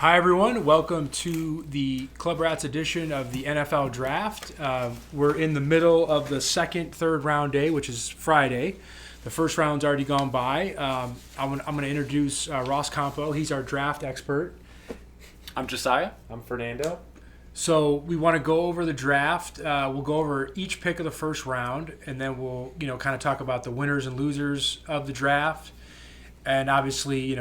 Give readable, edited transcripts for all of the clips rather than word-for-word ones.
Hi, everyone. Welcome to the Club Rats edition of the NFL Draft. We're in the middle of the second, third round day, which is Friday. The first round's already gone by. I'm going to introduce Ross Campo. He's our draft expert. I'm Jesiah. I'm Fernando. So we want to go over the draft. We'll go over each pick of the first round, and then we'll kind of talk about the winners and losers of the draft, and obviously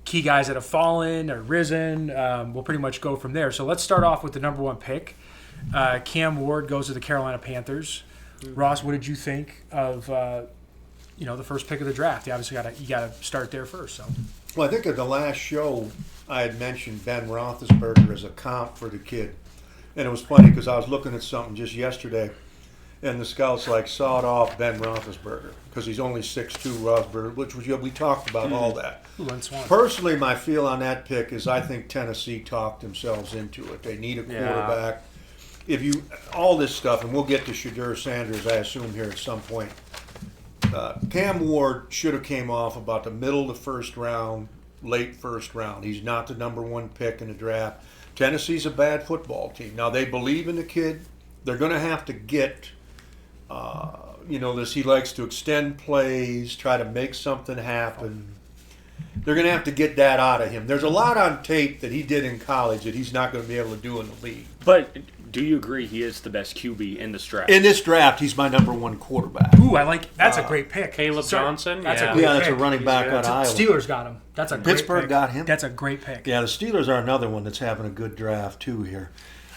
key guys that have fallen or risen. We'll pretty much go from there. So let's start off with the number one pick. Cam Ward goes to the Carolina Panthers. Ross, what did you think of the first pick of the draft? You obviously got to start there first. So. Well, I think at the last show I had mentioned Ben Roethlisberger as a comp for the kid, and it was funny because I was looking at something just yesterday, and the scouts sawed off Ben Roethlisberger because he's only 6'2", Roethlisberger, which we talked about all that. Personally, my feel on that pick is I think Tennessee talked themselves into it. They need a quarterback. All this stuff, and we'll get to Shadeur Sanders, I assume, here at some point. Cam Ward should have came off about the middle of the first round, late first round. He's not the number one pick in the draft. Tennessee's a bad football team. Now, they believe in the kid. They're going to have to get, he likes to extend plays, try to make something happen. They're going to have to get that out of him. There's a lot on tape that he did in college that he's not going to be able to do in the league. But do you agree he is the best QB in this draft? In this draft, he's my number one quarterback. Ooh, that's a great pick. Caleb Johnson? That's a great pick. That's a running back out of Iowa. Steelers got him. That's a great Pittsburgh pick. got him. That's a great pick. Yeah, the Steelers are another one that's having a good draft, too, here.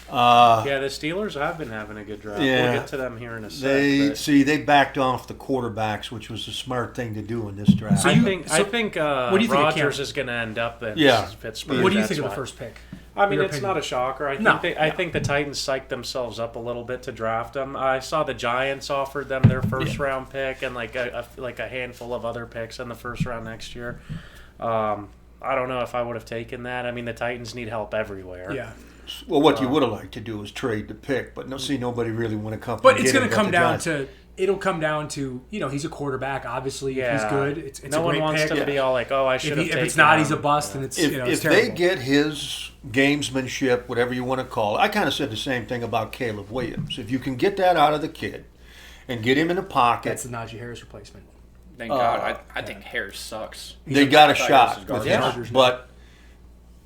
The Steelers have been having a good draft. Yeah, we'll get to them here in a second. They backed off the quarterbacks, which was a smart thing to do in this draft. I think what do you think Rodgers is going to end up in Pittsburgh. What do you think of the first pick? I mean, it's not a shocker. I think the Titans psyched themselves up a little bit to draft him. I saw the Giants offered them their first round pick and a handful of other picks in the first round next year. I don't know if I would have taken that. I mean, the Titans need help everywhere. Yeah. Well, what you would have liked to do is trade the pick, but nobody really want to come. But it's going to come down to. It'll come down to he's a quarterback. Obviously, if he's good, it's no a one great wants pick. to be all like, "Oh, I should have." If it's not, he's a bust, and it's if it's terrible. they get his gamesmanship, whatever you want to call it. I kind of said the same thing about Caleb Williams. If you can get that out of the kid and get him in the pocket, that's the Najee Harris replacement. Thank God. I think Harris sucks. They got a shot with him, but.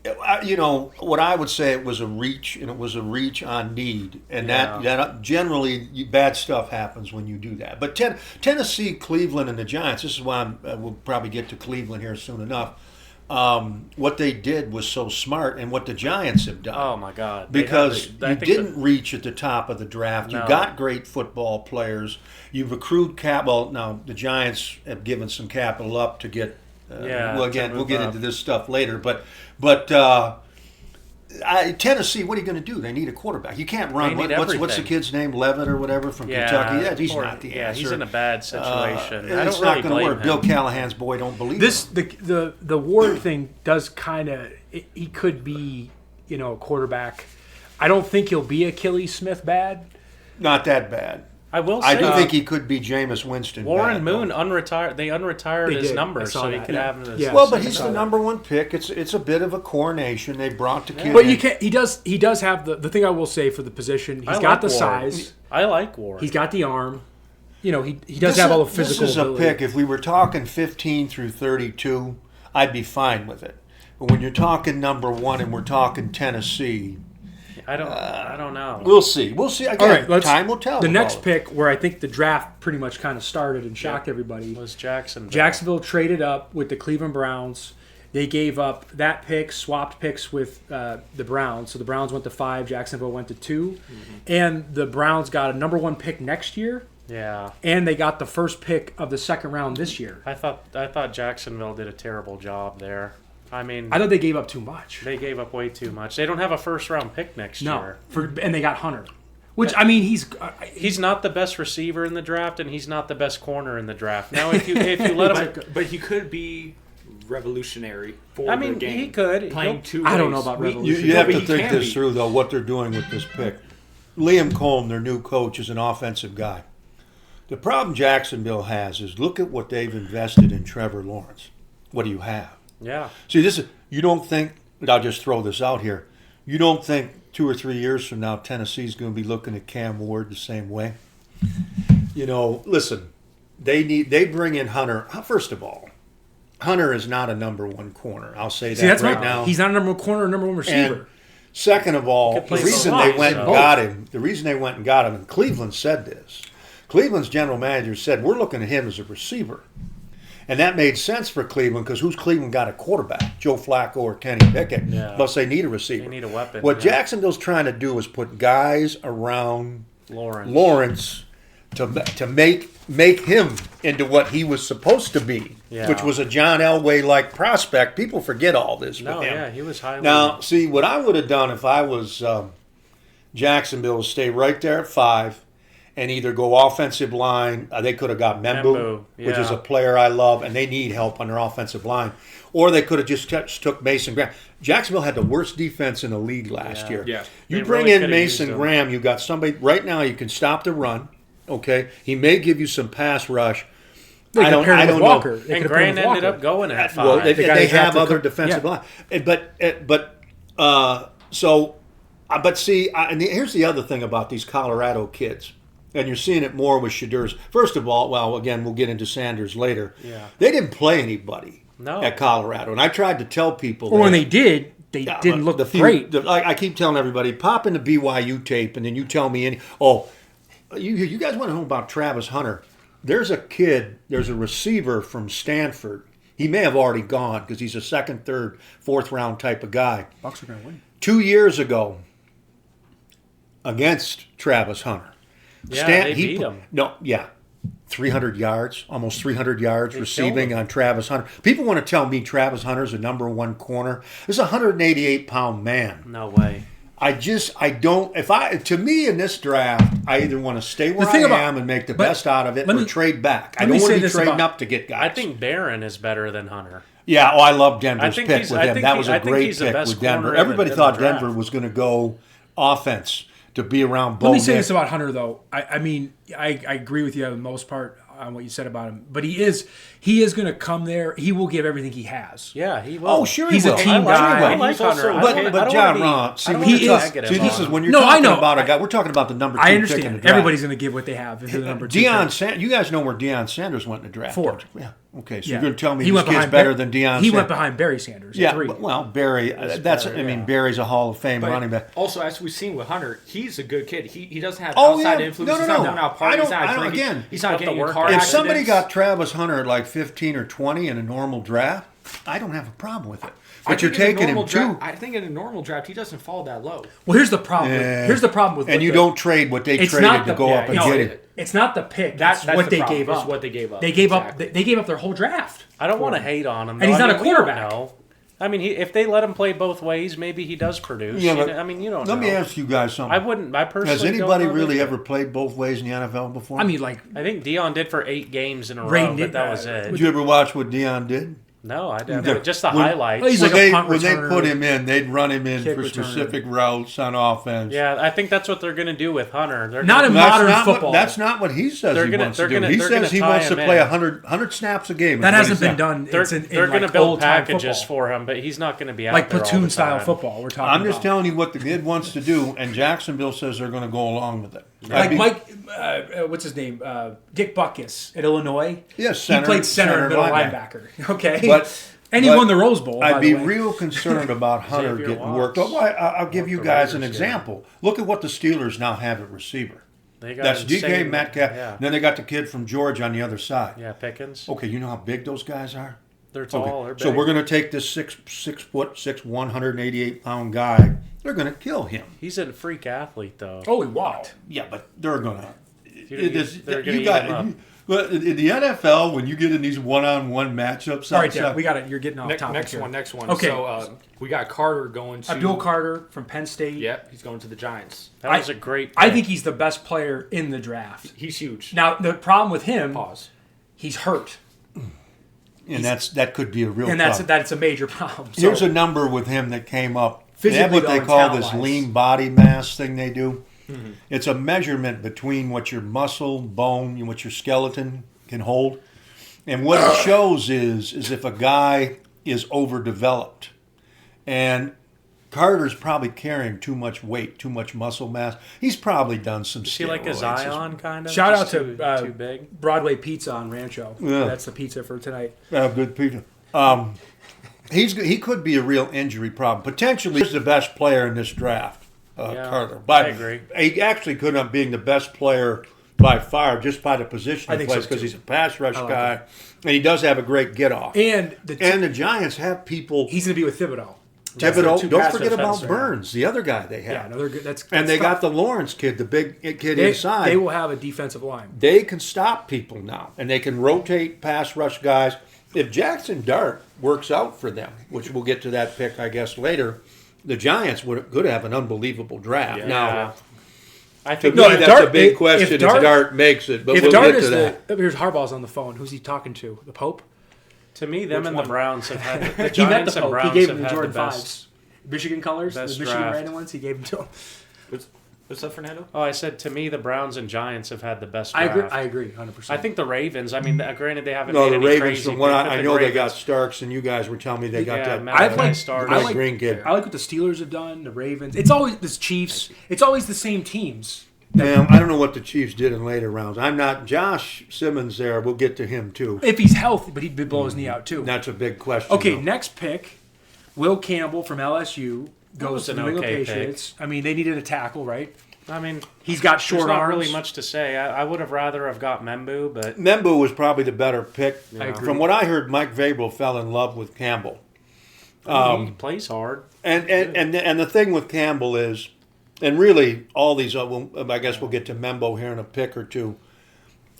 What I would say, it was a reach, and it was a reach on need, and that generally bad stuff happens when you do that. But Tennessee, Cleveland, and the Giants. This is why we'll probably get to Cleveland here soon enough. What they did was so smart, and what the Giants have done. Oh my God! Because you didn't reach at the top of the draft. You got great football players. You've accrued capital. Now the Giants have given some capital up to get. We'll get into this stuff later, but Tennessee, what are you going to do? They need a quarterback. You can't run. What's the kid's name? Levitt or whatever from Kentucky? Yeah, he's not the answer. He's in a bad situation. It's not going to work. Bill Callahan's boy don't believe this. The Ward thing does kind of. He could be a quarterback. I don't think he'll be Achilles Smith bad. Not that bad. I will say, I do think he could be Jameis Winston. Warren Moon unretired. They unretired his number so he could have him. Well, but he's the number one pick. It's a bit of a coronation. They brought the kid. But you can't. He does have the thing I will say for the position. He's got the size. I like Warren. He's got the arm. He does have all the physical. This is a pick. If we were talking 15 through 32, I'd be fine with it. But when you're talking number one and we're talking Tennessee. I don't know. We'll see. Again, time will tell. The next pick, where I think the draft pretty much kind of started and shocked everybody, was Jacksonville. Jacksonville traded up with the Cleveland Browns. They gave up that pick, swapped picks with the Browns. So the Browns went to 5, Jacksonville went to 2. And the Browns got a number 1 pick next year. Yeah. And they got the first pick of the second round this year. I thought Jacksonville did a terrible job there. I thought they gave up too much. They gave up way too much. They don't have a first-round pick next year. And they got Hunter. Which, he's not the best receiver in the draft, and he's not the best corner in the draft. Now, if you let him... But he could be revolutionary for the game. He could. Playing two ways. I don't know about revolutionary. You have to think this through, though, what they're doing with this pick. Liam Cohen, their new coach, is an offensive guy. The problem Jacksonville has is look at what they've invested in Trevor Lawrence. What do you have? Yeah. See, you don't think I'll just throw this out here. You don't think 2 or 3 years from now Tennessee's going to be looking at Cam Ward the same way? Listen, they bring in Hunter. First of all, Hunter is not a number one corner. I'll say that right now. He's not a number one corner or number one receiver. And second of all, the reason they went and got him, and Cleveland said this. Cleveland's general manager said, we're looking at him as a receiver. And that made sense for Cleveland because who's Cleveland got a quarterback? Joe Flacco or Kenny Pickett. Yeah. Plus, they need a receiver. They need a weapon. What Jacksonville's trying to do is put guys around Lawrence to make him into what he was supposed to be, which was a John Elway-like prospect. People forget all this with him. Yeah, he was highly. Now, see, what I would have done if I was Jacksonville is stay right there at 5 and either go offensive line. They could have got Membu, which is a player I love, and they need help on their offensive line. Or they could have just took Mason Graham. Jacksonville had the worst defense in the league last year. Yeah. You bring in Mason Graham, you got somebody right now you can stop the run. Okay, he may give you some pass rush. I don't know. And Grant ended up going at 5. Well, they have other defensive line, but see, and here's the other thing about these Colorado kids, and you're seeing it more with Shadeur. First of all, well, again, we'll get into Sanders later. Yeah. They didn't play anybody at Colorado, and I tried to tell people. Or when they did, they didn't look great. I keep telling everybody, pop in the BYU tape, and then you tell me, you guys want to know about Travis Hunter? There's a receiver from Stanford. He may have already gone because he's a second, third, fourth round type of guy. Bucks are going to win. 2 years ago, against Travis Hunter. They beat him. 300 yards, almost 300 yards receiving on Travis Hunter. People want to tell me Travis Hunter's a number one corner. This is a 188-pound man. No way. To me in this draft, I either want to stay where I am and make the best out of it or trade back. I don't want to be trading up to get guys. I think Barron is better than Hunter. Yeah, I love Denver's pick with him. That was a great pick with Denver. Everybody thought Denver was going to go offense to be around Bo. Let me say this about Hunter, though. I mean, I agree with you on the most part on what you said about him. But he is going to come there. He will give everything he has. Yeah, he will. Oh, sure he's he will. a team guy. I like Hunter. But John Ron, this is when you're talking about a guy. We're talking about the number 2 I pick understand. in the draft. Everybody's going to give what they have. If they're the number 2 you guys know where Deion Sanders went in the draft. 4. Yeah. Okay, so you're going to tell me this kid's better than Deion Sanders. He went behind Barry Sanders at 3. Well, Barry, Barry's a Hall of Fame running back. Also, as we've seen with Hunter, he's a good kid. He doesn't have outside influence. He's not going out partying. He's not drinking. He's not getting in car accidents. If somebody got Travis Hunter at like 15 or 20 in a normal draft, I don't have a problem with it. But you're taking him too. I think in a normal draft, he doesn't fall that low. Well, here's the problem. And you don't trade what they traded to go up and get it. It's not the pick. That's what they gave up. It's what they gave up. They gave up. They gave up their whole draft. I don't want to hate on him, and he's not a quarterback. No. I mean, if they let him play both ways, maybe he does produce. Yeah, you don't know. Let me ask you guys something. I wouldn't. I personally Has anybody really ever played both ways in the NFL before? I mean, I think Deion did for 8 games in a row, but that was it. Did you ever watch what Deion did? No, I didn't. Just the highlights. He's like when they put him in, they'd run him in for specific routes on offense. Yeah, I think that's what they're going to do with Hunter. Not in modern football. That's not what he says he wants to do. He says he wants to play 100 snaps a game. That hasn't been done. They're going to build packages for him, but he's not going to be out like there platoon-style football we're talking about. I'm just telling you what the kid wants to do, and Jacksonville says they're going to go along with it. Like Mike, what's his name? Dick Butkus at Illinois. Yes, he played center and middle linebacker. Okay. And he won the Rose Bowl. I'd be real concerned about Hunter getting worked. I'll give you guys an example. Look at what the Steelers now have at receiver. That's DK Metcalf. Yeah. Then they got the kid from Georgia on the other side. Yeah, Pickens. Okay, you know how big those guys are? They're tall. Okay. They're big. So we're going to take this 6 foot 6, 188-pound guy. They're going to kill him. He's a freak athlete, though. Oh, he walked. Yeah, but they're going to. But in the NFL, when you get in these one-on-one matchups, all right, Dad, we got it. You're getting off topic. Next one. Okay, so we got Carter going to Abdul Carter from Penn State. Yep, he's going to the Giants. That was a great pick. I think he's the best player in the draft. He's huge. Now the problem with him, he's hurt, and that could be a real. And that's a major problem. So, here's a number with him that came up. They have what they call this lean body mass thing they do. Mm-hmm. It's a measurement between what your muscle, bone, and what your skeleton can hold. And what it shows is if a guy is overdeveloped. And Carter's probably carrying too much weight, too much muscle mass. He's probably done some. Is he like a Zion kind of? Shout out too big Broadway Pizza on Rancho. Yeah. That's the pizza for tonight. Yeah, good pizza. He could be a real injury problem. Potentially, he's the best player in this draft, Carter. But I agree. He actually could end up being the best player by far, just by the position he plays, because he's a pass rush guy, and he does have a great get off. And the Giants have people. He's going to be with Thibodeau. Thibodeau. Don't forget about Burns, the other guy they have. Yeah, another good. That's and they tough. got the Lawrence kid, the big kid inside. They will have a defensive line. They can stop people now, and they can rotate pass rush guys. If Jackson Dart works out for them, which we'll get to that pick, I guess, later, the Giants could have an unbelievable draft. Yeah. Now, I think that's a big question if Dart makes it, but we'll get to that. Here's Harbaugh's on the phone. Who's he talking to? The Pope? To me, them and the Browns have had the He met the Giants and Pope. Browns He gave have him the had Jordan the best. 5s. Michigan colors, the best Michigan draft. random ones, he gave them to him. What's that, Fernando? Oh, I said to me, the Browns and Giants have had the best I draft. agree, 100%. I think the Ravens. I mean, granted they haven't. No, made the any Ravens. crazy From what pick, I but the know, they got Ravens- Starks, and you guys were telling me they got that. Matt I've like Starks. green kid. I like what the Steelers have done. The Ravens. It's always the Chiefs. It's always the same teams. I don't know what the Chiefs did in later rounds. I'm not Josh Simmons there. We'll get to him too. If he's healthy, but he'd blow his knee out too. That's a big question. Okay, though. next pick, Will Campbell from LSU goes was to an the New England okay Patriots. I mean, they needed a tackle, right? I mean, He's got there's short not arms. really much to say. I would have rather have got Membu, but Membu was probably the better pick. I agree. From what I heard, Mike Vrabel fell in love with Campbell. he plays hard. And the thing with Campbell is, and really all these, I guess we'll get to Membo here in a pick or two.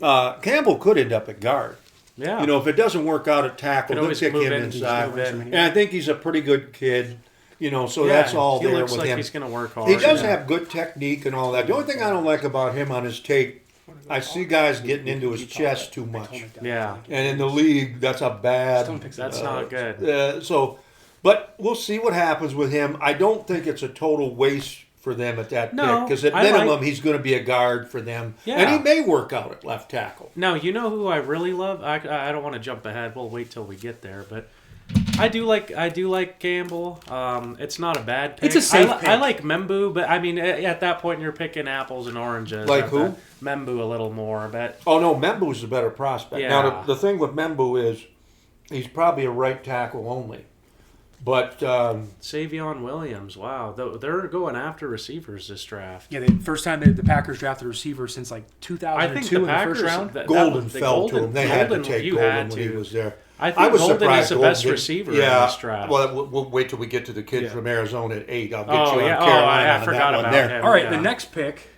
Campbell could end up at guard. Yeah, You know, if it doesn't work out at tackle, they'll always kick move him in, inside. move in. And I think he's a pretty good kid. You know, so Yeah, that's all he there looks with like him. he's going to work hard. He does have good technique and all that. The only thing I don't like about him on his tape, I see guys getting into his chest too much. Yeah, And in the league, that's a bad. that's not good. But we'll see what happens with him. I don't think it's a total waste for them at that No, pick, because at I minimum like- he's going to be a guard for them, Yeah. and he may work out at left tackle. Now, you know who I really love? I don't want to jump ahead. We'll wait till we get there, but I do like Campbell. It's not a bad pick. It's a safe pick. I like Membu, but I mean, at that point you're picking apples and oranges. Like who? Membu a little more, but Oh no, Membu's the better prospect. Yeah. Now the thing with Membu is he's probably a right tackle only, but Savion Williams. Wow, they're going after receivers this draft. Yeah, the first time the Packers drafted a receiver since like I 2002 think the in the Packers. first round. Golden fell to him. They had to take you Golden had when he to. was there. I think was Golden surprised is the Golden best didn't- receiver yeah, in this draft. Well, we'll wait till we get to the kid from Arizona at 8. I'll get Oh, you on yeah. Oh, Carolina I on forgot that one about there. him. All right, Yeah. the next pick.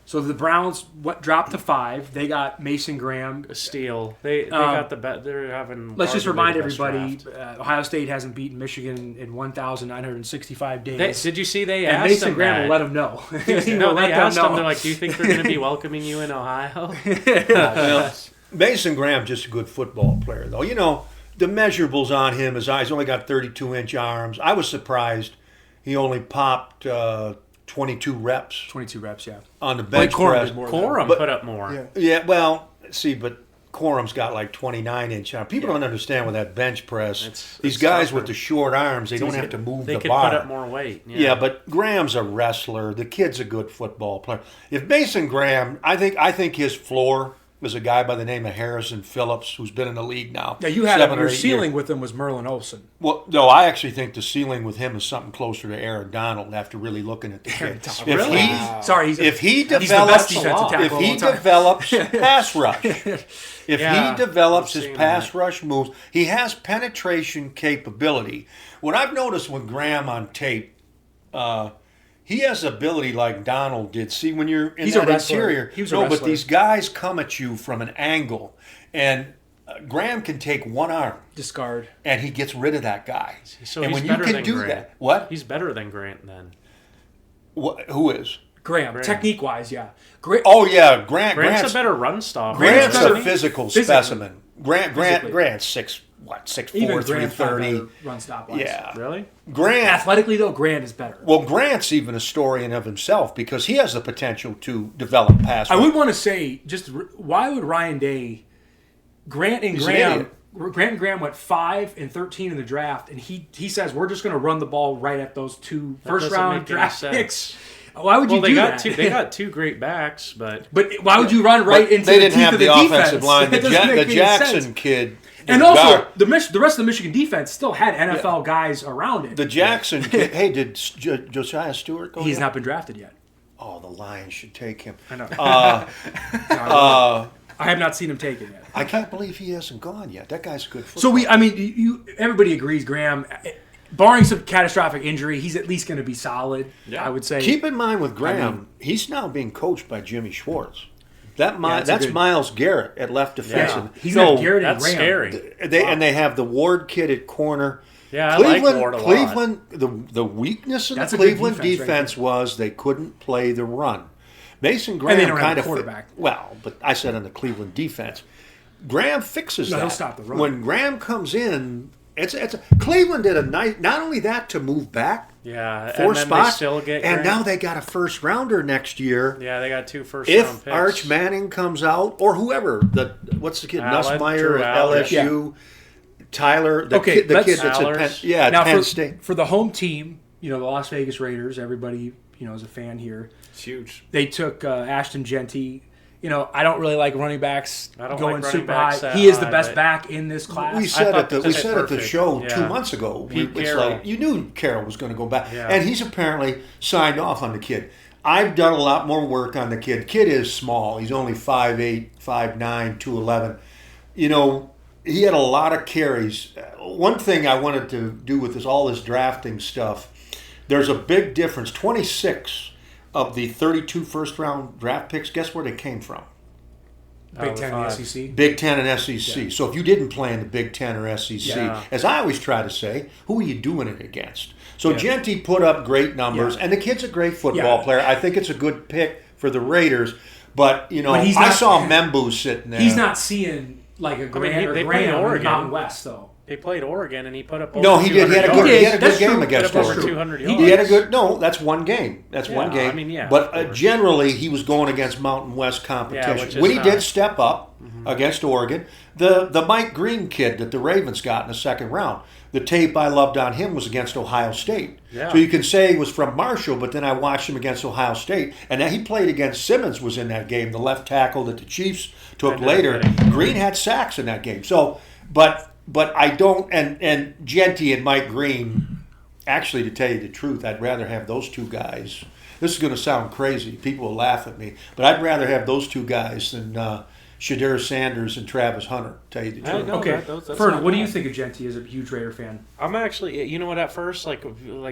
So the Browns dropped to 5. They got Mason Graham. Steal. They got the bet. They're having. Let's just arguably remind the best everybody: draft. Ohio State hasn't beaten Michigan in 1,965 days. Did you see they and asked Mason him Graham that? will let them know. No, they asked them. They're like, "Do you think they're going to be welcoming you in Ohio?" Well, Mason Graham just a good football player, though. You know, the measurables on him, his eyes only got 32-inch arms. I was surprised he only popped 22 reps 22 reps, yeah. on the bench Corum press. did more. Corum But- put up more. Yeah, well, see, but Corum's got like 29-inch arms. People don't understand with that bench press. These it's guys tougher. with the short arms, they don't have to move They the could bar. put up more weight. Yeah, but Graham's a wrestler. The kid's a good football player. If Mason Graham, I think his floor was a guy by the name of Harrison Phillips, who's been in the league now. Yeah, you had 7 or your 8 ceiling years. with them was Merlin Olsen. Well, no, I actually think the ceiling with him is something closer to Aaron Donald after really looking at the kid. If Really? he, Sorry, if he he's the best develops, defensive tackle if of he all time. develops pass rush, if Yeah, he develops I've his seen pass that. rush moves, he has penetration capability. What I've noticed with Graham on tape, he has ability like Donald did. See, when you're in He's a that wrestler. interior, He was a no, but wrestler. these guys come at you from an angle, and Graham can take one arm Discard. and he gets rid of that guy. So and he's when better you can than do Grant. that, what? He's better than Grant then. Who is? Graham. Technique-wise, yeah. Oh yeah, Grant's Grant's a better run stopper. Grant's better. a physical Physically. specimen. Physically. Grant's 6'4", Even 330. Grant run stop wise. Yeah, Really? Grant. Athletically, though, Grant is better. Well, Grant's even a story in of himself because he has the potential to develop pass. I would want to say, why would Ryan Day, Grant and He's an Graham, idiot. Graham went 5 and 13 in the draft, and he says we're just going to run the ball right at those 2 first-round draft picks. Why would you do that? They got 2 great backs, but why would you run right into they the didn't teeth have of the defense? offensive line. The Jackson sense. kid. And also, the rest of the Michigan defense still had NFL guys around it. The Jackson kid. Hey, did Jesiah Stewart go? He's not been drafted yet. Oh, the Lions should take him. I know. I have not seen him taken yet. I can't believe he hasn't gone yet. That guy's a good football. So everybody agrees, Graham. Barring some catastrophic injury, he's at least going to be solid. Yeah. I would say. Keep in mind with Graham, he's now being coached by Jimmy Schwartz. That's good... Miles Garrett at left defensive. Yeah. He's not Garrett and That's Graham. scary. And they have the Ward kid at corner. Yeah, I like Ward a lot. Cleveland, the weakness in the Cleveland defense was they couldn't play the run. Mason Graham and they don't kind have of a quarterback. Well, but I said on the Cleveland defense, Graham fixes that. He'll stop the run. When Graham comes in, Cleveland did a nice. Not only that to move back. Yeah, 4 spots, and now they got a first rounder next year. Yeah, they got 2 first-round picks. If Arch Manning comes out, or whoever, what's the kid, Nussmeier at LSU, Tyler, the kid that's at Penn State. For the home team, the Las Vegas Raiders, everybody is a fan here. It's huge. They took Ashton Genty. I don't really like running backs going super high. He He is the best back in this class. We said at the show 2 months ago. It's like you knew Carroll was going to go back, and he's apparently signed off on the kid. I've done a lot more work on the kid. Kid is small. He's only 5'8", 5'9", 211. He had a lot of carries. One thing I wanted to do with all this drafting stuff, there's a big difference. 26 of the 32 first-round draft picks, guess where they came from? Big Ten and SEC. Big Ten and SEC. Yeah. So if you didn't play in the Big Ten or SEC, as I always try to say, who are you doing it against? So Genty put up great numbers, and the kid's a great football player. I think it's a good pick for the Raiders. But, I saw Membu sitting there. He's not seeing like a Graham or Graham in Mountain West, though. They played Oregon, and he put up over No, he did. He had a good game against over Oregon. 200 yards. He had a good. No, that's one game. That's one game. I mean, but generally, he was going against Mountain West competition. When he did step up against Oregon, the Mike Green kid that the Ravens got in the second round, the tape I loved on him was against Ohio State. Yeah. So you can say he was from Marshall, but then I watched him against Ohio State, and then he played against Simmons was in that game, the left tackle that the Chiefs took later. Green had sacks in that game. So, but I don't, and Genty and Mike Green, actually, to tell you the truth, I'd rather have those two guys. This is going to sound crazy. People will laugh at me. But I'd rather have those two guys than Shadeur Sanders and Travis Hunter, tell you the truth. Okay. Fernando, what do you think of Genty as a huge Raider fan? I'm actually, at first, like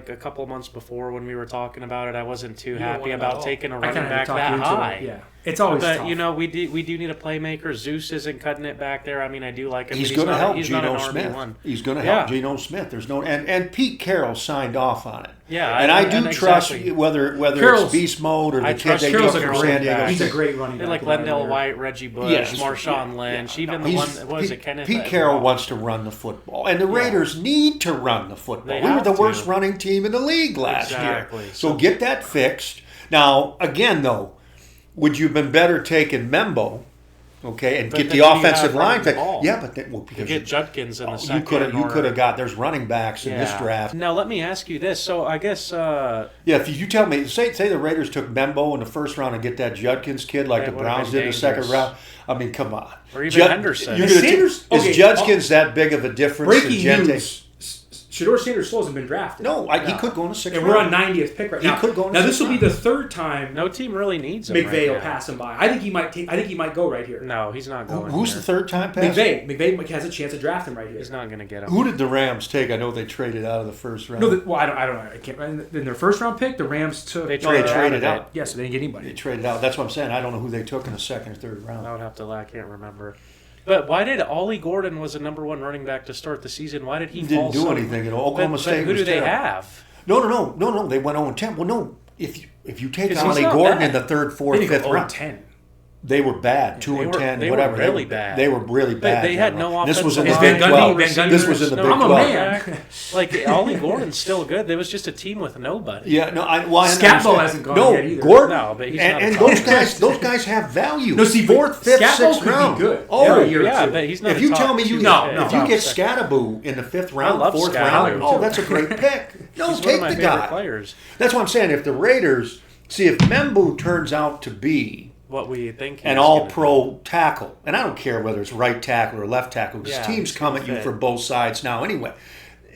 a couple of months before when we were talking about it, I wasn't too happy about taking a running back that high. Yeah. It's always tough. But, we do need a playmaker. Zeus isn't cutting it back there. I mean, I do like him. He's going to help Geno Smith. He's going to help Geno Smith. There's no and Pete Carroll signed off on it. Yeah, and I do trust whether it's beast mode or the kid they took from San Diego. He's a great running back. Like Lendell White, Reggie Bush, Marshawn Lynch, even the one. What was it? Kenneth. Pete Carroll wants to run the football, and the Raiders need to run the football. We were the worst running team in the league last year. So get that fixed. Now, again, though, would you have been better taking Membo, and get the offensive line pick? Yeah, but because you get Judkins in the second. You could have got. There's running backs in this draft. Now let me ask you this. So I guess. If you tell me, say the Raiders took Membo in the first round and get that Judkins kid like the Browns did in the second round. I mean, come on. Or even Henderson. Is Judkins that big of a difference? Breaking news. Shadeur Sanders still hasn't been drafted. No, he could go in the sixth round. And we're on 90th pick right now. He could go in the now this sixth will be the third time. No team really needs him. McVay will pass him by. I think he might go right here. No, he's not going. Who's the third time pass? McVay has a chance to draft him right here. He's not going to get him. Who did the Rams take? I know they traded out of the first round. No, I don't know. I can't. In their first round pick, the Rams took. They traded out. Yes, they didn't get anybody. They traded out. That's what I'm saying. I don't know who they took in the second or third round. I would have to. I can't remember. But why did Ollie Gordon was a number one running back to start the season? Why did he didn't do anything at all? Oklahoma State. Who do they have? No. They went 0-10. Well, no. If you take Ollie Gordon in the third, fourth, fifth round, 10. They were bad, 2-10, whatever. They were really bad. They were really bad. They had no offensive This was in the line. Big 12. This was in the Big 12. I'm a man. Like, Ollie Gordon's still good. There was just a team with nobody. Yeah, no, Scatbo hasn't gone yet either. Gordon. No, but he's not and those guys have value. No, see, 4th, 5th, Scatbo 6th could round. be good. Oh, yeah, but he's not. If you tell me if you get second. Scatabo in the 5th round, love 4th Scatabo. round, that's a great pick. No, He's take one of my the favorite guy. players. That's what I'm saying. If the Raiders if Membu turns out to be what we think an all-pro tackle, and I don't care whether it's right tackle or left tackle, because teams come at you for both sides now anyway.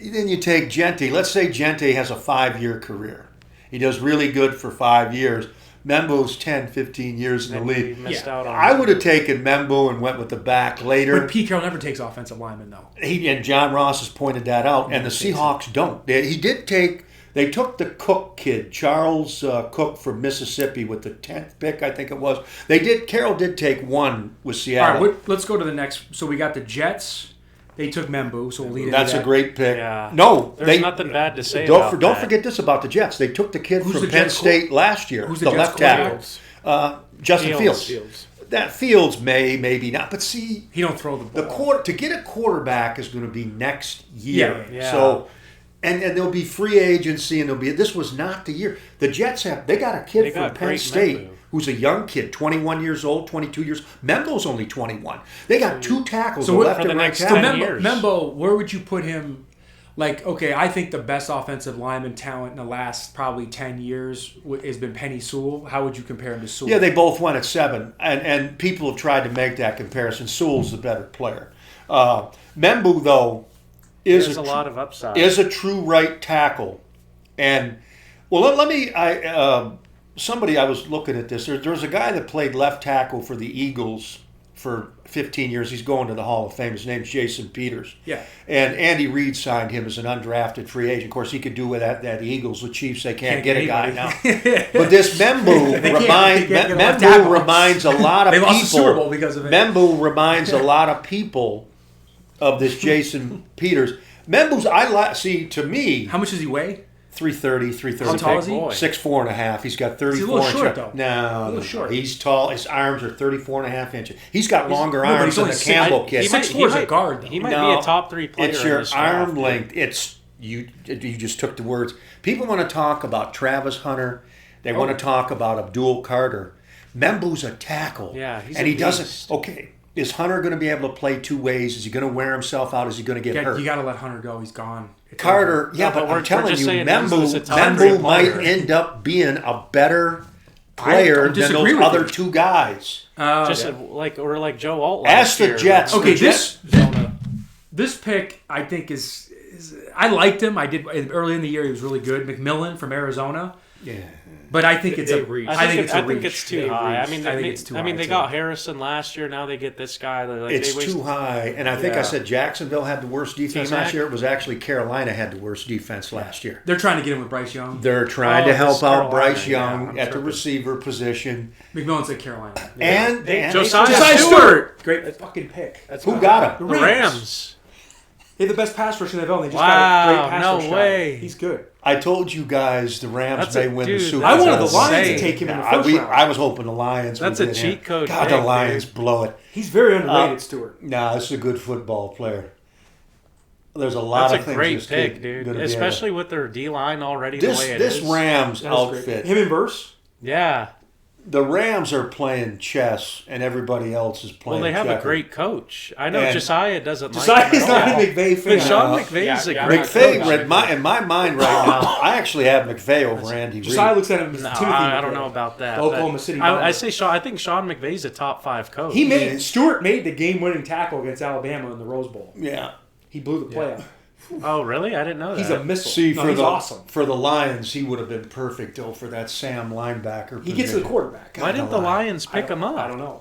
Then you take Gente. Let's say Gente has a 5-year career. He does really good for 5 years. Membu's 10, 15 years in the league. I would have taken Membu and went with the back later. But Pete Carroll never takes offensive linemen, though. And John Ross has pointed that out, and the Seahawks don't. They took the Cook kid, Charles Cook from Mississippi, with the 10th pick, I think it was. Carroll did take one with Seattle. All right, let's go to the next. So we got the Jets. They took Membu, so we'll lead into that. That's a great pick. Yeah. No, there's nothing bad to say don't about that. forget this about the Jets. They took the kid from Penn State last year, Who's the Jets left tackle. Justin Fields. That Fields maybe not, but see, he don't throw the ball. To get a quarterback is going to be next year. Yeah. So. And there'll be free agency, and this was not the year. The Jets they got a kid from Penn State who's a young kid, 21 years old, 22 years. Membo's only 21. They got 2 tackles, left and right tackle. Membo, where would you put him? Like, okay, I think the best offensive lineman talent in the last probably 10 years has been Penny Sewell. How would you compare him to Sewell? Yeah, they both went at 7, and people have tried to make that comparison. Sewell's the better player. Membu, though, There's a lot of upside. Is a true right tackle. And, well, let me, somebody, I was looking at this. There's a guy that played left tackle for the Eagles for 15 years. He's going to the Hall of Fame. His name's Jason Peters. Yeah. And Andy Reid signed him as an undrafted free agent. Of course, he could do with that Eagles. The Chiefs, they can't get a guy now. But this Membu reminds a lot of people. They lost the Super Bowl because of it. Membu reminds a lot of people of this Jason Peters. Membu's, to me... How much does he weigh? 330, 330. How tall is he? 6'4" and a half. He's got 34 inches. He's a little short, though. No, a little short. He's tall. His arms are 34 and a half inches. He's got longer arms than the Campbell kid. 6'4" is a guard, though. He might be a top 3 player. It's your arm length. It's you just took the words. People want to talk about Travis Hunter. They want to talk about Abdul Carter. Membu's a tackle. Yeah, and he doesn't. Okay. Is Hunter going to be able to play 2 ways? Is he going to wear himself out? Is he going to get hurt? You got to let Hunter go. He's gone. Carter, but I'm telling you, Membu might end up being a better player than those other 2 guys. Like Joe Alt. Ask the Jets. Okay, this pick I think is I liked him. I did early in the year. He was really good. McMillan from Arizona. Yeah. But I think it's I think it's too high. I think it's too high. They got Harrison last year. Now they get this guy. It's too high. And I think I said Jacksonville had the worst defense last year. It was actually Carolina had the worst defense last year. They're trying to get him with Bryce Young. They're trying to help out Bryce Young at the receiver position. McMillan said Carolina. And Jesiah Stewart. Great fucking pick. Who got him? The Rams. They have the best pass rush in the NFL, and they just got a great pass rush. No way. He's good. I told you guys the Rams may win the Super Bowl. I wanted the Lions to take him in the first round. I was hoping the Lions would win. That's a cheat code. God, the Lions blow it. He's very underrated, Stewart. Nah, this is a good football player. There's a lot of things. That's a great pick, dude. Especially with their D-line already the way it This is. Rams outfit. Him and Burse? Yeah. The Rams are playing chess, and everybody else is playing. Well, they have a great coach. I know Jesiah doesn't like him. Jesiah's not a McVay fan. But Sean McVay's a great coach. In my mind right now, I actually have McVay over Andy Reid. Jesiah looks at him as Timothy I don't know about that. Oklahoma City. I think Sean McVay's a top 5 coach. Stewart made the game-winning tackle against Alabama in the Rose Bowl. Yeah. He blew the playoff. Oh, really? I didn't know that. He's a missile. See, he's awesome. For the Lions, he would have been perfect, though, for that Sam linebacker position. He gets to the quarterback. Why didn't the Lions pick him up? I don't know.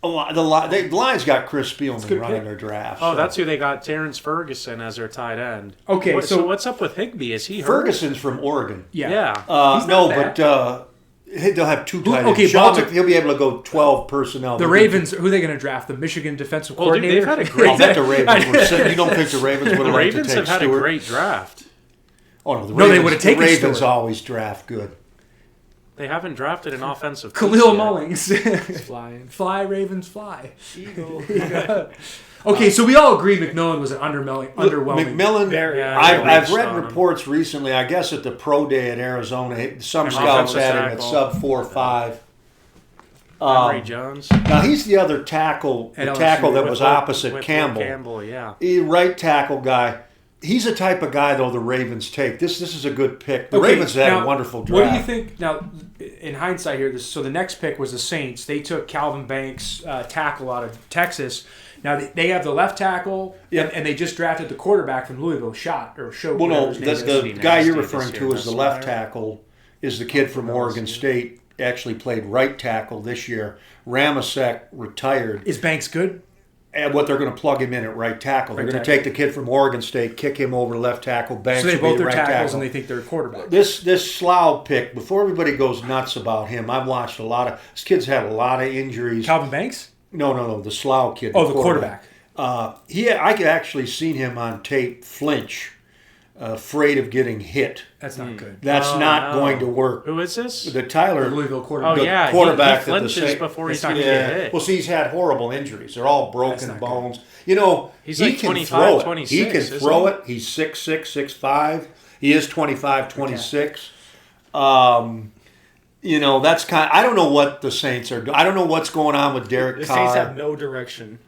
The Lions got Chris Spielman running their draft. Oh, that's who they got, Terrence Ferguson as their tight end. Okay, so what's up with Higbee? Is he hurt? Ferguson's from Oregon. Yeah. They'll have 2 tight ends. Okay, he'll be able to go 12 personnel. The Ravens, who are they going to draft? The Michigan defensive coordinator? Dude, they've had a great draft. The Ravens you don't think the Ravens would have liked to take Stewart? The Ravens have had a great draft. Oh, no, they would have taken Ravens. Stewart. Always draft good. They haven't drafted an offensive. Khalil Mullings. Flying. Fly, Ravens, fly. Eagle. Okay, so we all agree McMillan was an underwhelming. McMillan, I've read reports recently, I guess at the pro day at Arizona, some scouts had him at sub 4.5. Emory Jones. Now he's the other tackle, the tackle that was opposite Campbell. Campbell, yeah. Right tackle guy. He's the type of guy, though, the Ravens take. This is a good pick. The Ravens had a wonderful draft. What do you think? Now, in hindsight here, so the next pick was the Saints. They took Calvin Banks, tackle out of Texas. Now, they have the left tackle, and they just drafted the quarterback from Louisville, Well, no, the guy you're referring to as the left tackle is the kid from Oregon State, actually played right tackle this year. Ramasek retired. Is Banks good? And what they're going to plug him in at right tackle. They're going to take the kid from Oregon State, kick him over to left tackle, Banks so they will both be their right tackles tackle. And they think they're a quarterback. This Slough pick, before everybody goes nuts about him, I've watched a lot of... This kid's had a lot of injuries. Calvin Banks? No, the Slough kid. Oh, the quarterback. I could actually seen him on tape flinch, afraid of getting hit. That's not good. That's not going to work. Who is this? The Tyler, the Louisville quarterback. Oh, yeah. Quarterback he flinches before he's going to get hit. Well, see, he's had horrible injuries. They're all broken bones. Good. You know, he's he like can 25, throw it. 26, He can throw it. He's 6'6", 6'5". He is 25, 26. Okay. You know, that's kind of, I don't know what the Saints are doing. I don't know what's going on with Derek Carr. The Saints have no direction.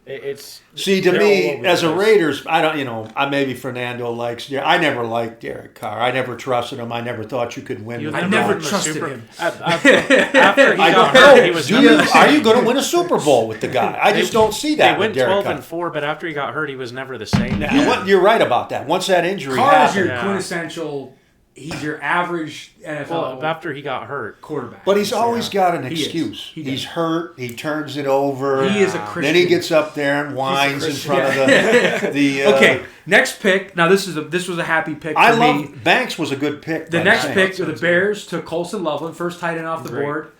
See, to me, as a Raiders, I don't, maybe Fernando likes Derek. I never liked Derek Carr. I never trusted him. I never thought you could win. I never trusted him. After he got hurt, he was Are you going to win a Super Bowl with the guy? I just don't see that. They went 12-4, but after he got hurt, he was never the same. You're right about that. Once that injury Carr is your quintessential. He's your average NFL. Well, after he got hurt, quarterback. But he's always got an excuse. He's hurt. He turns it over. He is a Christian. Then he gets up there and whines in front of the. Okay, next pick. Now this was a happy pick. For me. Banks was a good pick. The next pick of the Bears took Colson Loveland, first tight end off the board.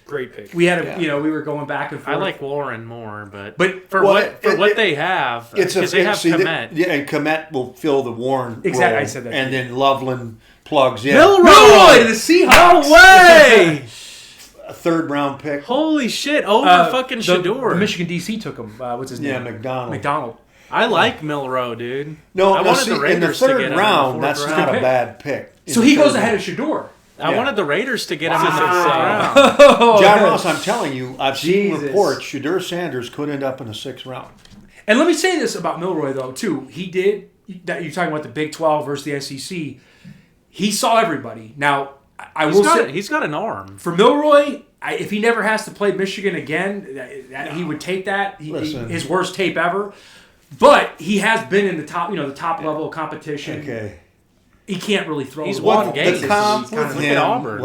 Great pick. We had we were going back and forth. I like Warren more, but for what they have, because they have Komet. And Komet will fill the Warren role. I said that. And then Loveland plugs in. Milroy to the Seahawks. No way! A third-round pick. Holy shit! Over fucking Shadeur. The Michigan DC took him. What's his name? Yeah, McDonald. I like Milrow, dude. No, I wanted the Raiders in the third round. That's not a bad pick. So he goes ahead of Shadeur. I wanted the Raiders to get him in the fifth round. John Ross, I'm telling you, I've seen reports Shadeur Sanders could end up in the sixth round. And let me say this about Milroy, though, too. He did, you're talking about the Big 12 versus the SEC. He saw everybody. Now, he's got an arm. For Milroy, if he never has to play Michigan again, he would take that. His worst tape ever. But he has been in the top, the top level of competition. Okay. He can't really throw. He's won games. The comp with him, Auburn.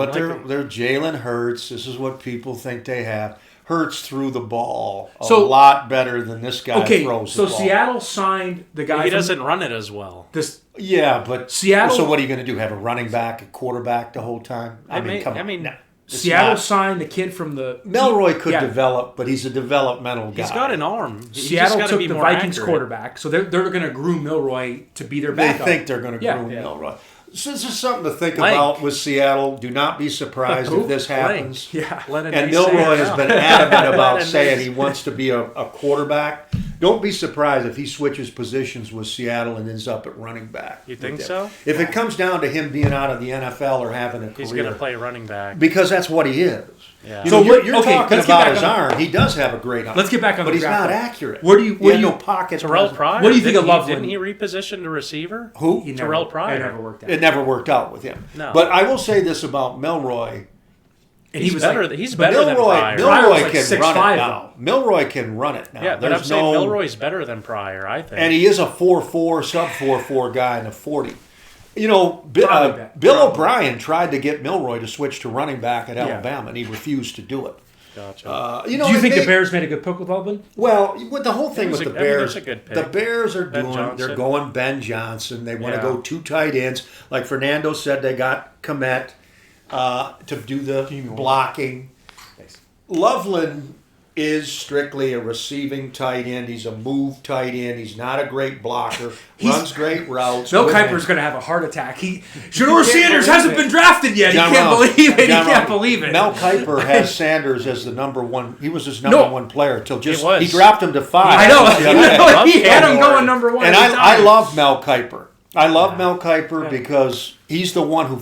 They're Jalen Hurts. This is what people think they have. Hurts threw the ball a lot better than this guy throws the ball. So Seattle signed the guy. He doesn't run it as well. But Seattle. So what are you going to do? Have a running back, a quarterback the whole time? Seattle signed the kid from the... Melroy could develop, but he's a developmental guy. He's got an arm. Seattle took the Vikings quarterback, so they're going to groom Milroy to be their backup. They think they're going to groom Milroy. So this is something to think about with Seattle. Do not be surprised if this happens. Yeah. And Milroy has been adamant about saying he wants to be a quarterback. Don't be surprised if he switches positions with Seattle and ends up at running back. You think so? If it comes down to him being out of the NFL or having a career. He's going to play running back. Because that's what he is. Yeah. So you're talking about his arm. He does have a great arm. Let's get back on but the he's draft. not accurate. Where do you no pocket? Terrell Pryor. What do you think of Loveland? Didn't he reposition to receiver? Who? Terrell Pryor. It never worked out. It never worked out with him. No. But I will say this about Milroy. And he's better than Pryor. Milroy can run it now. Milroy can run it now. Yeah, but I'm saying Milroy's better than Pryor, I think. And he is a 4.4, sub 4.4 guy in a 40. Bill O'Brien tried to get Milroy to switch to running back at Alabama, and he refused to do it. Gotcha. Do you think the Bears made a good pick with Loveland? Well, the whole thing with the Bears, a good pick. the Bears are they're going Ben Johnson. They want to go two tight ends. Like Fernando said, they got Komet to do the blocking. Loveland is strictly a receiving tight end. He's a move tight end. He's not a great blocker. Runs great routes. Mel Kiper's going to have a heart attack. Shadeur Sanders hasn't been drafted yet. He can't believe it. Mel Kiper has Sanders as the number one. He was his number one player until he dropped him to 5. I know. He had him going number 1. And I love Mel Kiper. I love Mel Kiper because he's the one who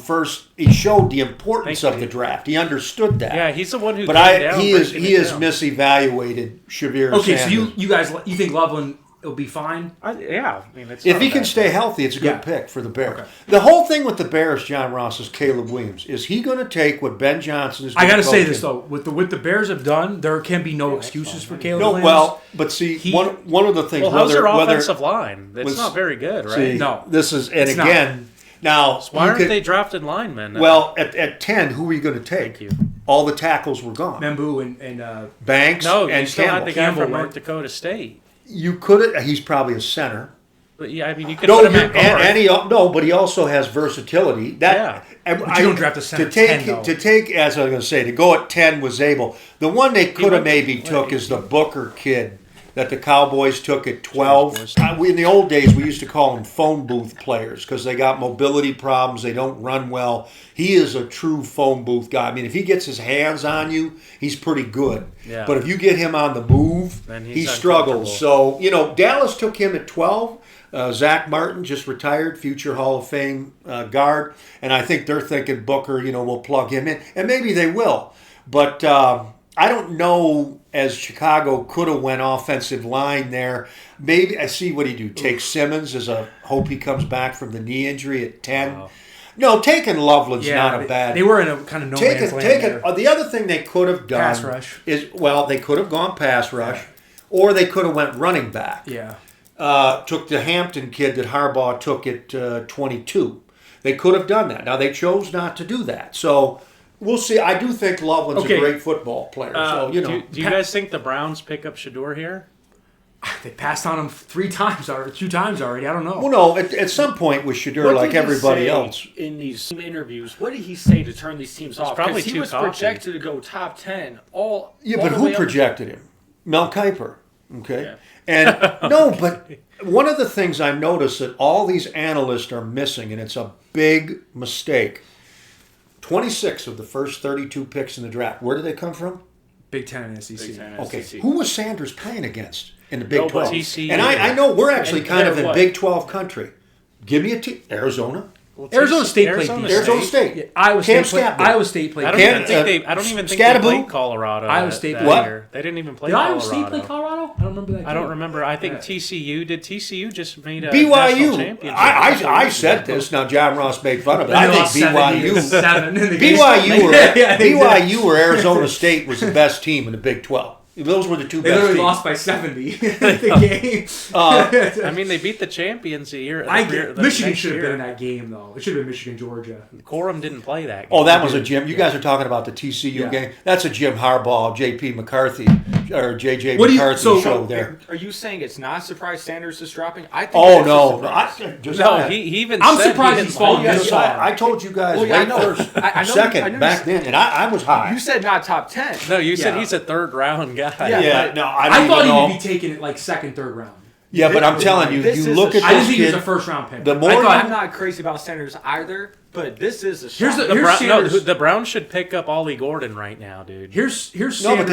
he showed the importance of the draft. He understood that. Yeah, he's the one who. But he is misevaluated Shadeur Sanders. Okay, so you guys think Loveland will be fine? If he can stay healthy, it's a good pick for the Bears. Okay. The whole thing with the Bears, John Ross, is Caleb Williams. Is he going to take what Ben Johnson is doing? I got to say this, though. With the Bears have done, there can be no excuses for Caleb Williams. Well, but see, one of the things... Well, how's their offensive line? It's not very good, right? See, no. This is... And again... Now, so why aren't they drafted linemen? Well, at 10, who are you going to take? Thank you. All the tackles were gone. Membu and Banks and you still Campbell. had the guy from North Dakota State. You could have... He's probably a center. But you could put him at guard. But he also has versatility. But you don't draft a center to take, as I was going to say, to go at 10 was able. The one they could have maybe took is the Booker kid that the Cowboys took at 12. In the old days, we used to call them phone booth players because they got mobility problems. They don't run well. He is a true phone booth guy. I mean, if he gets his hands on you, he's pretty good. Yeah. But if you get him on the move, he struggles. So, Dallas took him at 12. Zach Martin just retired, future Hall of Fame guard. And I think they're thinking Booker, we'll plug him in. And maybe they will. But I don't know, as Chicago could have went offensive line there. Maybe, I see what he do. Take Simmons as a hope he comes back from the knee injury at 10. Wow. No, taking Loveland's not a bad... They were in a kind of no man's land there. The other thing they could have done... Pass rush. They could have gone pass rush, or they could have went running back. Yeah. Took the Hampton kid that Harbaugh took at 22. They could have done that. Now, they chose not to do that. So... We'll see. I do think Loveland's a great football player. So do you guys think the Browns pick up Shadeur here? They passed on him 2 times already. I don't know. Well, no. At some point with Shadeur, like everybody else, in these interviews, what did he say to turn these teams off? Probably he was projected to go top 10. But who projected him? Mel Kiper. Okay. Yeah. And but one of the things I noticed that all these analysts are missing, and it's a big mistake. 26 of the first 32 picks in the draft. Where did they come from? Big Ten and SEC. Okay. Who was Sanders playing against in the Big 12? TCU. And I know we're actually kind of in Big 12 country. Give me a team. Arizona. Well, Arizona State played defense. Arizona State. Yeah, Iowa State played. I don't even think they played Colorado. Iowa State played. What? They didn't even play Colorado. Iowa State play Colorado? I don't remember that game. I don't remember. I think TCU did. TCU just made a BYU. national championship. I said this. Now John Ross made fun of it. I think BYU. BYU or Arizona State was the best team in the Big 12. Those were the two best teams. They literally lost by 70 in the game. They beat the champions a year. Michigan should have been in that game, though. It should have been Michigan-Georgia. Corum didn't play that game. Oh, that was a Jim. You guys are talking about the TCU game. That's a Jim Harbaugh, J.P. McCarthy, or J.J. McCarthy show there. Are you saying it's not a surprise Sanders is dropping? I think he even I'm said surprised he's falling this far. I told you guys second back then, and I was high. You said not top 10. No, you said he's a third-round guy. Yeah, no, I thought he would be taking it like second, third round. Yeah, but I'm telling you, you look at this kid. I didn't think he was a first round pick. I'm not crazy about Sanders either, but this is a shot. The Browns should pick up Ollie Gordon right now, dude. Here's Sanders. No, but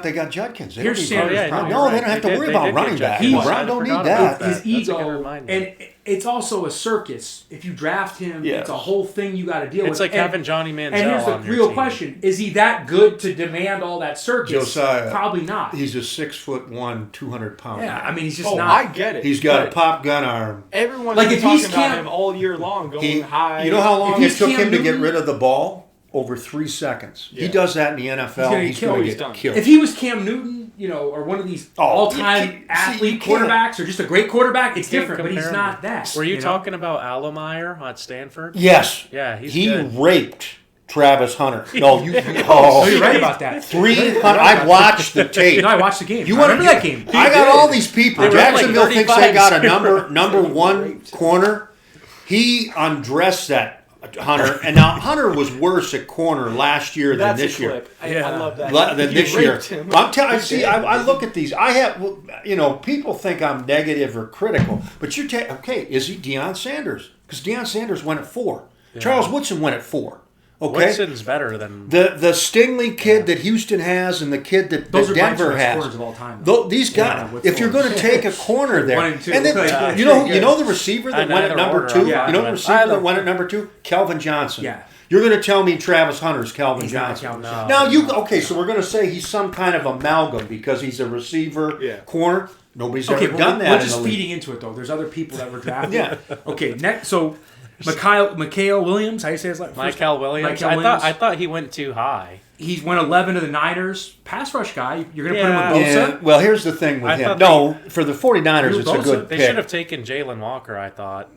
they got Judkins. Here's Sanders. No, they don't have to worry about running back. The Browns don't need that. His ego, and it's also a circus. If you draft him, it's a whole thing you got to deal with. It's like having Johnny Manziel. And here's the real question: is he that good to demand all that circus? Jesiah, probably not. He's a 6'1", 200-pound. Yeah, I mean he's just not. I get it. He's got a pop gun arm. Everyone's been talking about him all year long, going high. You know how long it took him to get rid of the ball? Over 3 seconds. Yeah. He does that in the NFL. He's going to get killed. If he was Cam Newton, or one of these all-time athlete quarterbacks, or just a great quarterback, it's different. But he's not that. Were you talking about Alomeyer at Stanford? Yes. Yeah, he raped Travis Hunter. No, you're right about that. 300. I watched the tape. No, I watched the game. You remember that game? I got all these people. Jacksonville thinks they got a number one corner. He undressed that Hunter, and now Hunter was worse at corner last year than this year. I love that. Than this year. I'm telling. See, I look at these. I have, people think I'm negative or critical, but you're okay. Is he Deion Sanders? Because Deion Sanders went at 4. Yeah. Charles Woodson went at 4. Okay, Woodson's better than the Stingley kid that Houston has, and the kid that Denver has. Corners of all time, though. These guys, if you're going to take a corner there, and then you know the receiver that went at number 2. Yeah, you know the receiver that went at number 2, Calvin Johnson. Yeah. You're going to tell me Travis Hunter's Calvin Johnson. No. Now so we're going to say he's some kind of amalgam because he's a receiver corner. Nobody's ever done that. We're just feeding into it though. There's other people that were drafted. Yeah. Okay. Next, so Mikael Williams. How do you say his last name? Mikael Williams. I thought he went too high. He went 11 to the Niners. Pass rush guy. You're going to put him with Bosa? Yeah. Well, here's the thing with him. For the 49ers, it's a good pick. They should have taken Jalen Walker, I thought.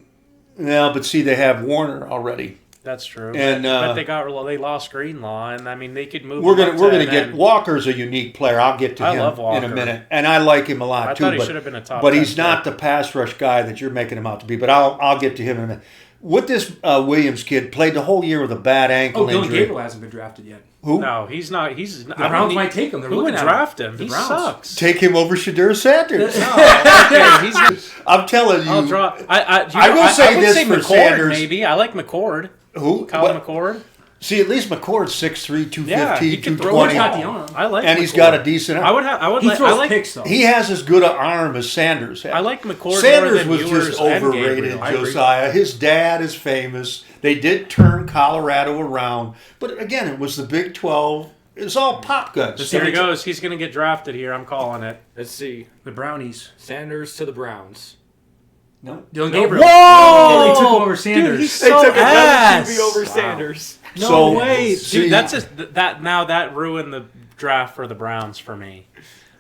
No, but see, they have Warner already. That's true. And but they lost Greenlaw, and I mean they could move. We're gonna get Walker's a unique player. I'll get to him love Walker. in a minute, and I like him a lot too. I thought he should have been a top. But he's not the pass rush guy that you're making him out to be. But I'll get to him in a minute. With this Williams kid, played the whole year with a bad ankle injury. Dylan Gabriel hasn't been drafted yet. Who? No, he's not. The Browns might take him. Who would draft him? He sucks. Take him over Shadeur Sanders. I'm telling you. I will say this for McCord, Sanders. Maybe I like McCord. Who? Colin McCord. See, at least McCord's 6'3", 215, he can 220. Got the arm. I like. And McCord. he's got a decent arm. He throws picks though. He has as good an arm as Sanders has. I like McCord. Sanders more was than just Ewers overrated, Jesiah. His dad is famous. They did turn Colorado around, but again, it was the Big 12. It's all pop guns. Here he goes. He's going to get drafted here. I'm calling it. Let's see. The Brownies. Sanders to the Browns. No. Dylan Gabriel. Whoa! They took him over Sanders. Dude, he's so they took ass. QB over Sanders. No way. Dude, that ruined the draft for the Browns for me.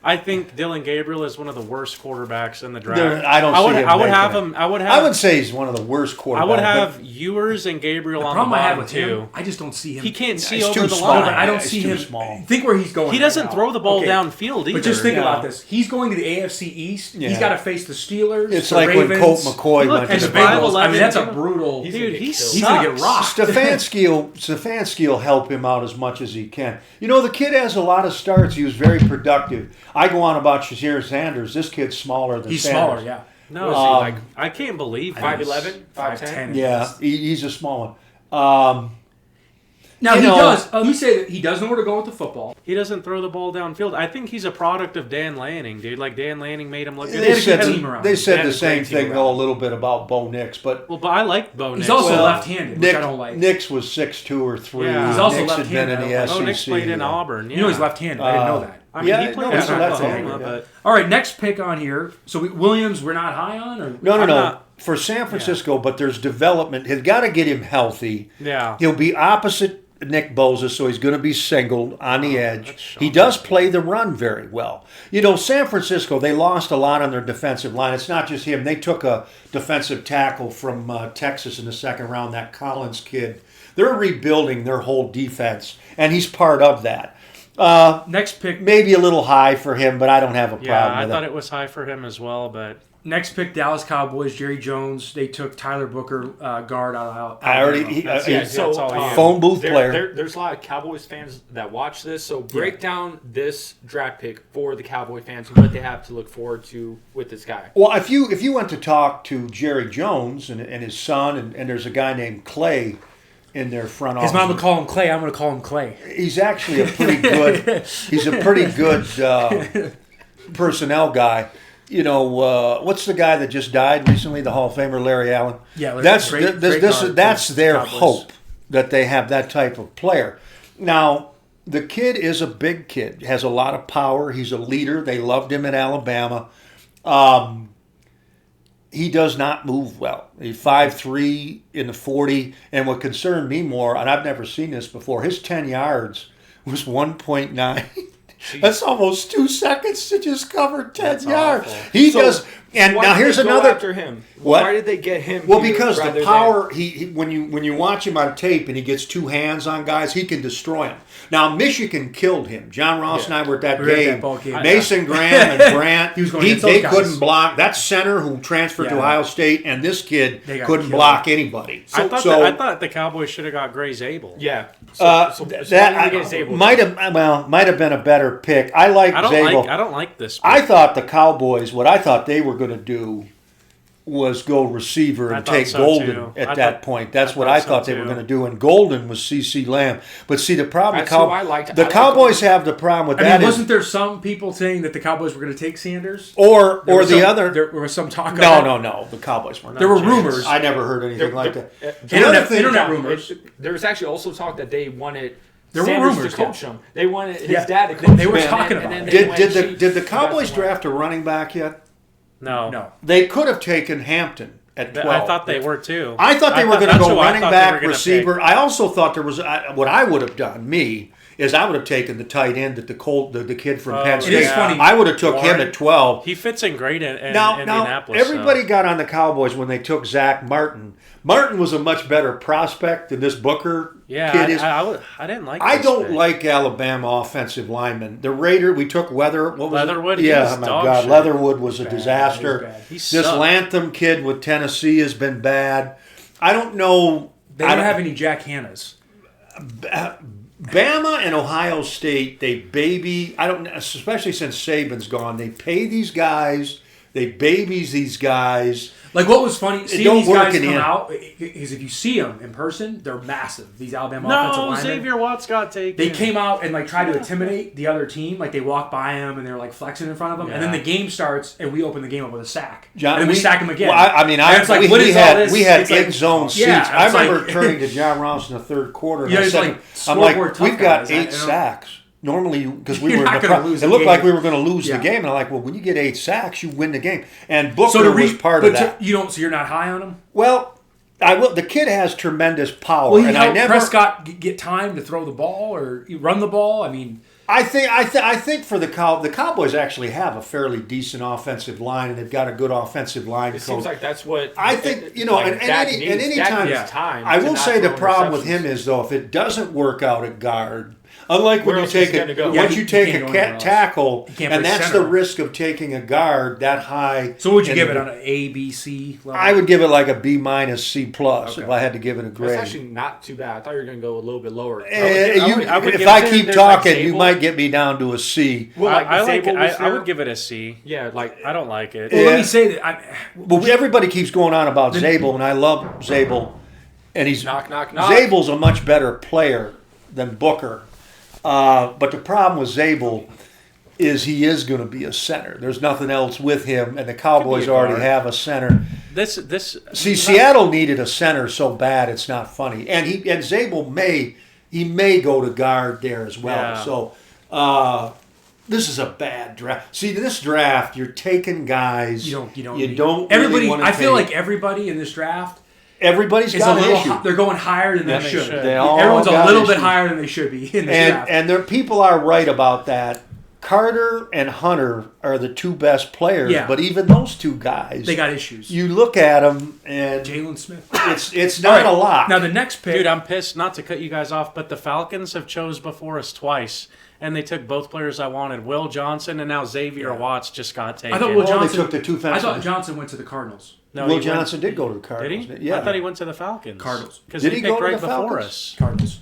I think Dylan Gabriel is one of the worst quarterbacks in the draft. I would say he's one of the worst quarterbacks. I would have Ewers and Gabriel on the bottom too. I just don't see him. He can't see over the line. I don't see him. Small. Think where he's going. He doesn't throw the ball downfield either. But just think about this. He's going to the AFC East. Yeah. He's got to face the Steelers. It's the like Ravens, when Colt McCoy went and to the the Bengals. Bengals. I mean, that's a brutal. Dude, he's going to get rocked. Stefanski will help him out as much as he can. You know, the kid has a lot of starts. He was very productive. I go on about Shadeur Sanders. This kid's smaller than He's Sanders. smaller, yeah. No, I can't believe 5'11", 5'10". Yeah, he's a small one. Now he does. Let me say that he does know where to go with the football. He doesn't throw the ball downfield. I think he's a product of Dan Lanning, dude. Like Dan Lanning made him look good. They said the same thing though a little bit about Bo Nix, but I like Bo Nix. He's also left-handed, which I don't like. Nix was 6'2" or 3. Yeah. He's also Nix left-handed. Had been in the SEC. Bo Nix played in Auburn. Yeah. You know he's left-handed. I didn't know that. I mean, he played at Oklahoma, but all right, next pick on here. So Williams, we're not high on, or no. For San Francisco, but there's development. He's got to get him healthy. Yeah, he'll be opposite Nick Bosa, so he's going to be singled on the edge. He does play the run very well. You know, San Francisco, they lost a lot on their defensive line. It's not just him. They took a defensive tackle from Texas in the second round, that Collins kid. They're rebuilding their whole defense, and he's part of that. Next pick, maybe a little high for him, but I don't have a problem with it. I thought it was high for him as well, but... Next pick, Dallas Cowboys, Jerry Jones. They took Tyler Booker, guard out. Phone booth player. There's a lot of Cowboys fans that watch this, so break down this draft pick for the Cowboy fans and what they have to look forward to with this guy. Well, if you went to talk to Jerry Jones and his son, and there's a guy named Clay in their front office. His mom would call him Clay. I'm going to call him Clay. He's actually a pretty good. He's a pretty good personnel guy. You know, what's the guy that just died recently? The Hall of Famer Larry Allen. Yeah, that's their hope that they have that type of player. Now, the kid is a big kid, has a lot of power. He's a leader. They loved him at Alabama. He does not move well. He's 5'3" in the 40, and what concerned me more, and I've never seen this before, his 10 yards was 1.9. That's almost 2 seconds to just cover 10 yards. Awful. He does, And Why now did here's they go another. after him. What? Why did they get him? Well, here because rather the power, he when you watch him on tape and he gets two hands on guys, he can destroy them. Now Michigan killed him. John Ross and I were at that We were at game. that ball game. Mason Graham and Grant, He was going against they those guys. couldn't block. That center who transferred to Yeah. Ohio State and this kid They got couldn't killed. block anybody. I thought the Cowboys should have got Gray Zabel. Yeah. That why did they get Zabel? might have been a better pick. I like Zabel. I don't like this. I thought the Cowboys, what I thought they were going to do was go receiver I and thought take so, Golden too. at I that thought- point. That's I what thought I so, thought they were too. going to do. And Golden was C.C. Lamb. But see, the problem, That's who I liked. I the like Cowboys have the problem with I that mean, is, wasn't there some people saying that the Cowboys were going to take Sanders? or There was the some- other. There was some talk. of No, it. no, the Cowboys weren't. There were chance. rumors. I never heard anything like that. Internet rumors. There was actually also talk that they wanted There were Sanders rumors, to coach yeah. him. They wanted his Yeah. dad to They- coach they were him. talking And then about they it. went cheap. Did the Cowboys That's the one. draft a running back yet? No. They could have taken Hampton at 12. I thought they were too. I thought they were going to that's go who I running thought they back, were gonna receiver. pick. I also thought there was what I would have done. Is I would have taken the tight end that the kid from Penn It State. is funny. I would have took him Warren. at 12. He fits in great in Now, Indianapolis. everybody got on the Cowboys when they took Zach Martin. Martin was a much better prospect than this Booker yeah, kid is. I didn't like. I this don't pick. like Alabama offensive linemen. The Raider, we took Leatherwood, he Yeah, was my dog God, shit. Leatherwood was a Bad. He disaster. was bad. He This sucked. Latham kid with Tennessee has been bad. I don't know. They don't have any Jack Hannas. Bama and Ohio State, they baby. I don't, especially since Saban's gone. They pay these guys. They babies these guys. Like, what was funny, seeing don't these work guys in come the end. out, is if you see them in person, they're massive. These Alabama offensive No, linemen. Xavier Watts got taken. They came out and, like, tried to intimidate the other team. Like, they walked by him and they were, like, flexing in front of them. And then the game starts and we open the game up with a sack. John, and then we sack him again. Well, I mean, And it's like, we, what we is had all this? we had It's like- end zone seats. Yeah, I it's remember like- turning to John Ross in the third quarter. And Yeah, I it's said, like I'm like, scoreboard tough we've got guys. I 8 don't- sacks. Normally, because we You're were in not the gonna lose it the looked like game. we were going to lose Yeah. the game, and I'm like, well, when you get 8 sacks, you win the game. And Booker So was part of that. So you're not high on him? Well, I will. The kid has tremendous power, Will he and help I never. Prescott get time to throw the ball or run the ball? I mean, I think for the Cowboys actually have a fairly decent offensive line, and they've got a good offensive line It coach. seems like that's what I think, you know, like, and Dak any needs. Dak time, needs time I to will not say the throw problem with interceptions. him is though, if it doesn't work out at guard, unlike when Where you else is take he gonna go? Yeah, once he you take can't a go anywhere else. tackle, He can't and play that's center. the risk of taking a guard that high. so would you in give the- it on an A, B, C level? I would give it like a B minus C plus if Okay. I had to give it a That's grade. actually not too bad. I thought you were going to go a little bit lower. I would if give I it- keep there's like talking, you Zabel. might get me down to a C. Well, like I like it. Zabel was I there. would give it a C. Yeah, like I don't like it. Well, Yeah. let me say that. But everybody keeps going on about Zabel, and I love Zabel, and he's knock, knock, knock. Zabel's a much better player than Booker. But the problem with Zabel is he is going to be a center. There's nothing else with him, and the Cowboys a already guard. have a center. This See, Seattle needed a center so bad it's not funny, and Zabel may go to guard there as well. Yeah. So this is a bad draft. See, this draft you're taking guys You don't. you need- don't Everybody. really wanna I feel take. like everybody in this draft Everybody's is a got an little. issue. They're going higher than Yeah, they they should. should. They all Everyone's a got little bit issues. higher than they should be in this draft. And their people are right about that. Carter and Hunter are the two best players, Yeah. but even those two guys, they got issues. you look at them and Jalen Smith. it's not All a lot. Now the next pick. Dude, I'm pissed not to cut you guys off, but the Falcons have chose before us twice, and they took both players I wanted, Will Johnson, and now Xavier Watts just got taken. I thought Will they Johnson took the two I thought fences. Johnson went to the Cardinals. No, Will he went- Johnson did go to the Cardinals. Did he? Yeah, I thought he went to the Falcons. Cardinals. Because Did he he picked go to right the before Falcons? us. Cardinals.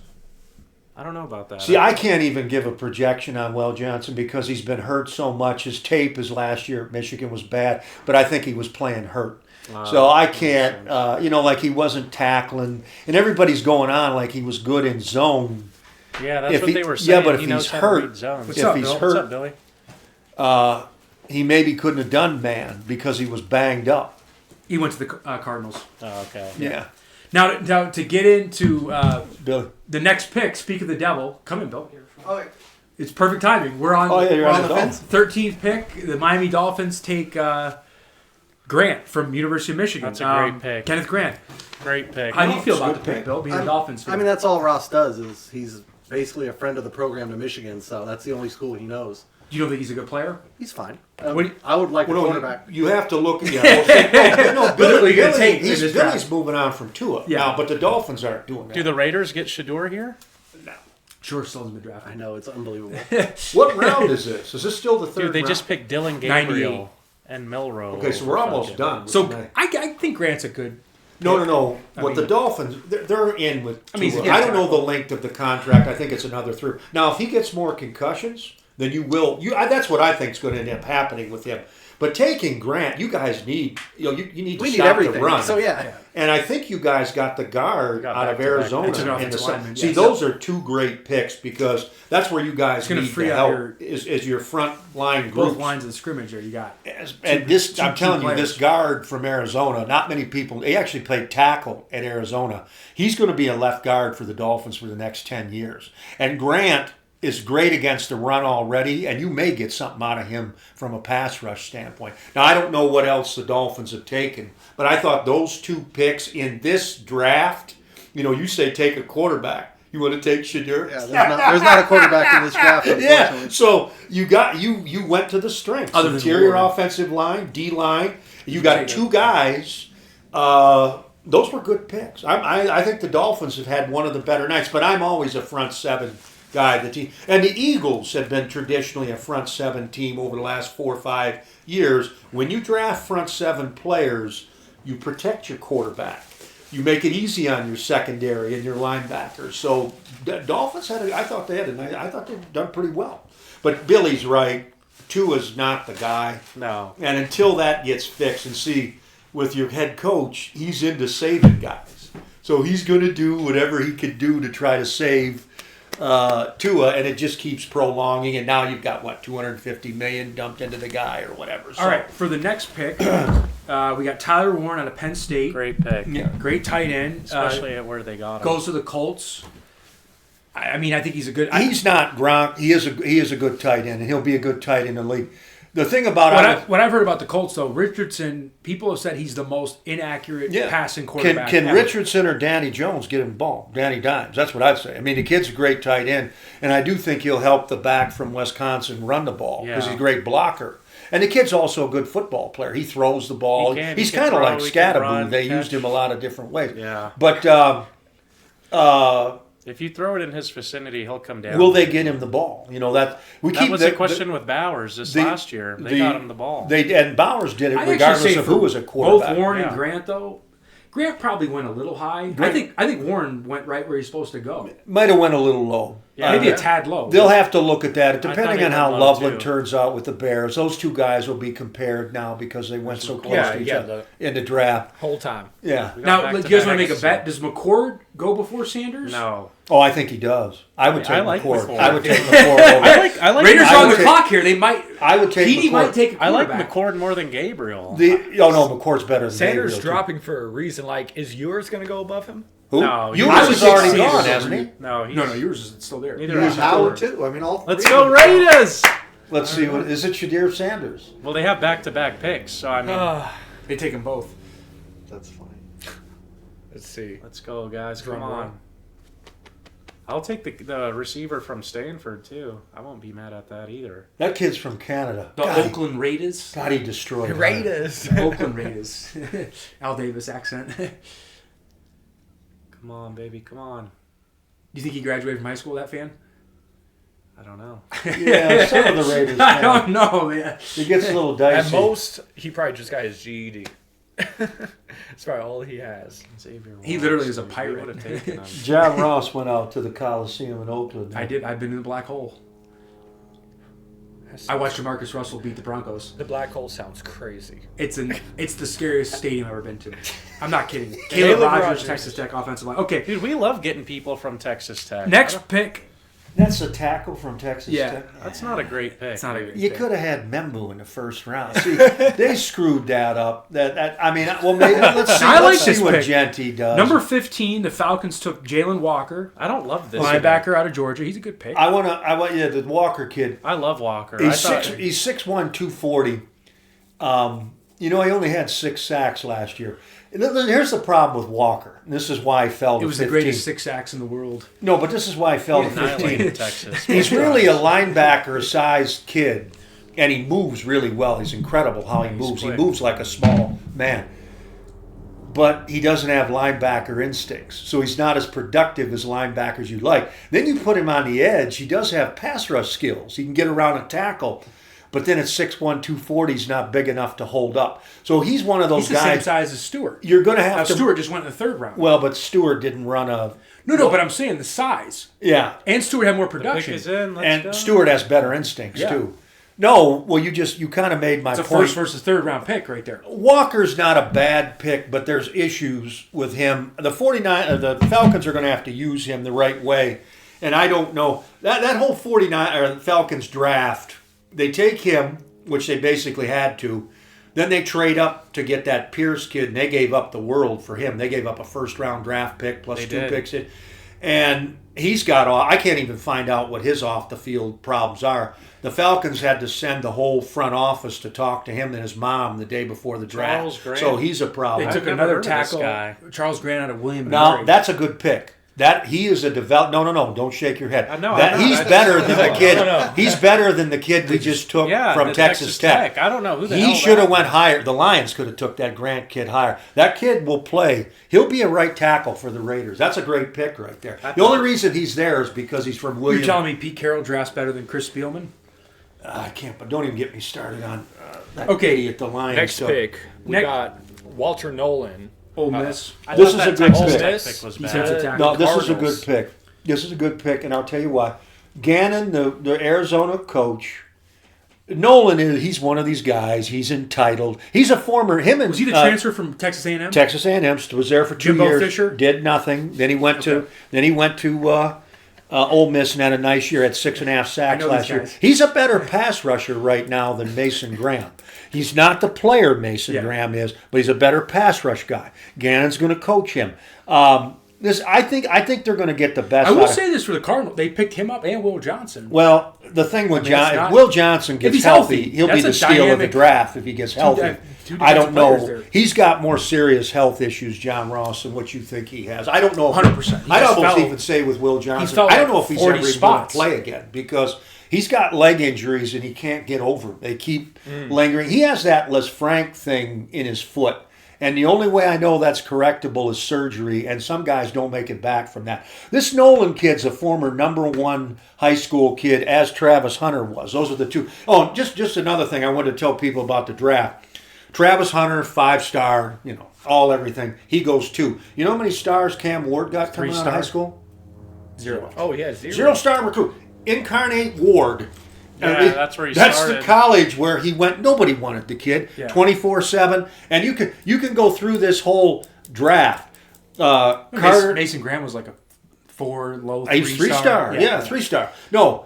I don't know about that. See, I can't even give a projection on Will Johnson because he's been hurt so much. His tape his last year at Michigan was bad, but I think he was playing hurt. So I can't, like he wasn't tackling, and everybody's going on like he was good in zone. Yeah, that's if what he- they were yeah, saying. but if he knows he's how hurt- to read zones. What's if up, he's Bill? hurt, What's up, Billy? He maybe couldn't have done man because he was banged up. He went to the Cardinals. Oh, okay. Yeah, Now to get into Billy. the next pick. Speak of the devil. Come in, Bill. Oh, It's perfect timing. We're on. Oh yeah, you're We're on on the the fence. 13th pick. The Miami Dolphins take Grant from University of Michigan. That's a great pick. Kenneth Grant. Great pick. How do you feel it's a about good the pick, pick. Bill? Being a I'm- Dolphins fan. I mean, that's all Ross does is he's basically a friend of the program to Michigan, so that's the only school he knows. You don't think he's a good player? He's fine. What- I would like a Well, no, quarterback. you have to look at Billy, in this Billy's draft? moving on from Tua Yeah. now, but the Dolphins aren't doing that. Do the Raiders get Shadeur here? Sure, still in the draft. I know, it's unbelievable. What round is this? Is this still the third Dude, they round? just picked Dylan 98. Gabriel and Milrow. Okay, so we're almost done. So I think Grant's a good. No. I What mean- the Dolphins, they're in with I mean, Tua. he's a I don't know tackle. the length of the contract. I think it's another 3. Now, if he gets more concussions, then you will. That's what I think is going to end up happening with him. But taking Grant, you guys need. You need to We need stop everything. the run. So, yeah. And I think you guys got the guard Got out of back-to-back Arizona. picks. It's an in the offensive second. lineman, See, yes. those are 2 great picks because that's where you guys gonna need free the up help. your- Is your front line groups. Both lines of scrimmage there you got. And this, two I'm telling you, players. this guard from Arizona, not many people, he actually played tackle at Arizona. He's going to be a left guard for the Dolphins for the next 10 years. And Grant is great against the run already, and you may get something out of him from a pass rush standpoint. Now, I don't know what else the Dolphins have taken, but I thought those 2 picks in this draft, you say take a quarterback. You want to take Shadeur? Yeah, there's not a quarterback in this draft, unfortunately. Yeah, so you went to the strengths. Other than Interior Warren. offensive line, D line. You got 2 guys. Those were good picks. I think the Dolphins have had one of the better nights, but I'm always a front 7 guy. And the Eagles have been traditionally a front 7 team over the last 4 or 5 years. When you draft front 7 players, you protect your quarterback. You make it easy on your secondary and your linebackers. So the Dolphins I thought they've done pretty well. But Billy's right. Tua's not the guy. No. And until that gets fixed, and see, with your head coach, he's into saving guys. So he's going to do whatever he could do to try to save Tua, and it just keeps prolonging. And now you've got, $250 million dumped into the guy or whatever. So, All right, for the next pick, we got Tyler Warren out of Penn State. Great pick. Yeah. Great tight end. Especially at where they got him. Goes to the Colts. I mean, I think he's a good. He's not Gronk. He is a good tight end, and he'll be a good tight end in the league. The thing about what I've heard about the Colts, though, Richardson, people have said he's the most inaccurate passing quarterback. Can ever. Richardson or Danny Jones get him the ball? Danny Dimes. That's what I'd say. I mean, the kid's a great tight end, and I do think he'll help the back from Wisconsin run the ball because he's a great blocker. And the kid's also a good football player. He throws the ball. He's kind of like Scatterboo. They used him a lot of different ways. Yeah. But if you throw it in his vicinity, he'll come down. will they get him the ball? That was the question with Bowers last year. They got him the ball. And Bowers did it I actually regardless say of who was a quarterback. Both Warren Yeah. and Grant, though. Grant probably went a little high. I think Warren went right where he's supposed to go. Might have went a little low. Yeah. Maybe a tad low. They'll have to look at that. I Depending thought he on how went low, Loveland too. turns out with the Bears, those 2 guys will be compared now because they went so close Yeah, to each yeah, other in the draft. Whole time. Yeah. Now, do you guys want to make a back-to-backs, bet? Does McCord go before Sanders? No. Oh, I think he does. I would take I like McCord. McCord. I would take McCord over. I like Raiders I are on would the take- clock here. They might. I would take Petey McCord. might take a I like quarterback. McCord more than Gabriel. McCord's better than Sanders Gabriel, too. dropping for a reason. Is yours going to go above him? Who? No, Yours I would is take already Sanders gone, over hasn't he? you. No, No, yours is still there. Neither There's is Howard, McCord. too. I mean, all Let's three go of them. Raiders! Let's see. Is it Shadeur Sanders? Well, they have back-to-back picks, so I mean, They take them both. That's funny. Let's see. let's go, guys. Come Drum roll. on. I'll take the receiver from Stanford, too. I won't be mad at that either. That kid's from Canada. The God, Oakland Raiders. God, he destroyed him. Raiders. Oakland Raiders. Al Davis accent. Come on, baby. Come on. You think he graduated from high school, that fan? I don't know. Yeah, some of the Raiders. I Fan. don't know, man. It gets a little At dicey. most, he probably just got his GED. That's probably all he has. Xavier He Watts, literally is a we pirate. would've taken him. John Ross went out to the Coliseum in Oakland. I did. I've been in the black hole. I watched Marcus Russell beat the Broncos. The black hole sounds crazy. It's the scariest stadium I've ever been to. I'm not kidding. Caleb Caleb Rogers, Rogers. Texas Tech offensive line. Okay, Dude, we love getting people from Texas Tech. next pick. That's a tackle from Texas Yeah. Tech. That's not a great pick. It's not a good You pick. could have had Membu in the first round. See, they screwed that up. I mean, well, maybe let's see. I like let's this see what pick. Genty does. Number 15, the Falcons took Jalen Walker, I don't love this. linebacker out of Georgia. He's a good pick. I want the Walker kid. I love Walker. He's I thought, he's 6'1", 240. He only had 6 sacks last year. Here's the problem with Walker. And this is why he fell to 15. It was the greatest 6 sacks in the world. No, but this is why he fell to 15. Annihilated Texas. He's really a linebacker-sized kid, and he moves really well. He's incredible how he moves. He quick. moves like a small man. But he doesn't have linebacker instincts, so he's not as productive as linebackers you'd like. Then you put him on the edge. He does have pass rush skills. He can get around a tackle. But then at 6'1", 240, he's not big enough to hold up. So he's one of those He's the same guys. size as Stewart. You're going to Now, have to. Stewart just went in the 3rd round. Well, but Stewart didn't run a. No, but I'm saying the size. Yeah. And Stewart had more Pick production. is in. Let's And go. Stewart has better instincts, Yeah. too. No, well, you kind of made my It's a point. 1st versus 3rd round pick right there. Walker's not a bad pick, but there's issues with him. The Falcons are going to have to use him the right way, and I don't know that whole Falcons draft. They take him, which they basically had to. Then they trade up to get that Pierce kid, and they gave up the world for him. They gave up a 1st round draft pick plus They 2 did. picks, and he's got all. I can't even find out what his off the field problems are. The Falcons had to send the whole front office to talk to him and his mom the day before the draft. Charles Grant. So he's a problem. They took never another heard of this tackle, guy. Charles Grant out of William Now Mary. that's a good pick. That he is a develop. No, don't shake your head. I know, That I know. he's I better just- than the no, kid. no. He's better than the kid we just took Yeah, from the Texas Tech. I don't know who the hell He should have that- went higher. The Lions could have took that Grant kid higher. That kid will play. He'll be a right tackle for the Raiders. That's a great pick right there. The only reason he's there is because he's from William. You're telling me Pete Carroll drafts better than Chris Spielman? I can't. But don't even get me started on that Okay. idiot, the Lions. Next took. pick, we Next- got Walter Nolan. Ole Miss. I This thought is that a good Texas pick. Tech Miss, pick was defensive bad. tackle. No, this is a Cardinals. good pick. This is a good pick, and I'll tell you why. Gannon, the Arizona coach, Nolan he's one of these guys. He's entitled. He's a former Was he the transfer from Texas A&M? Texas A&M was there for 2 Jimbo years. Fisher? Did nothing. Then he went to Ole Miss and had a nice year. Had 6.5 sacks know last these year. guys. He's a better pass rusher right now than Mason Graham. He's not the player Mason Yeah. Graham is, but he's a better pass rush guy. Gannon's going to coach him. I think they're going to get the best. I will out of- say this for the Cardinals. They picked him up and Will Johnson. Well, the thing with I mean, it's if not- Will Johnson gets he's healthy, healthy, he'll be that's the a steal of the dynamic- draft if he gets healthy. two I don't defensive players know. there. He's got more serious health issues, John Ross, than what you think he has. I don't know. 100%. He I'd just almost fell- even say with Will Johnson, fell I don't like know if he's 40 ever even going spots. to play again because he's got leg injuries and he can't get over them. They keep lingering. He has that Les Frank thing in his foot. And the only way I know that's correctable is surgery, and some guys don't make it back from that. This Nolan kid's a former #1 high school kid, as Travis Hunter was. Those are the two. Oh, just another thing I wanted to tell people about the draft. Travis Hunter, 5-star, all everything. He goes 2. You know how many stars Cam Ward got coming out of 3-star. high school? 0. Oh, yeah, 0. 0-star recruit. Incarnate Ward. Yeah, that's where he That's started. the college where he went. Nobody wanted the kid. Yeah. 24/7, and you can go through this whole draft. Carter, Mason Graham was like a 4, low 3 he's 3-star. Yeah, 3-star. No,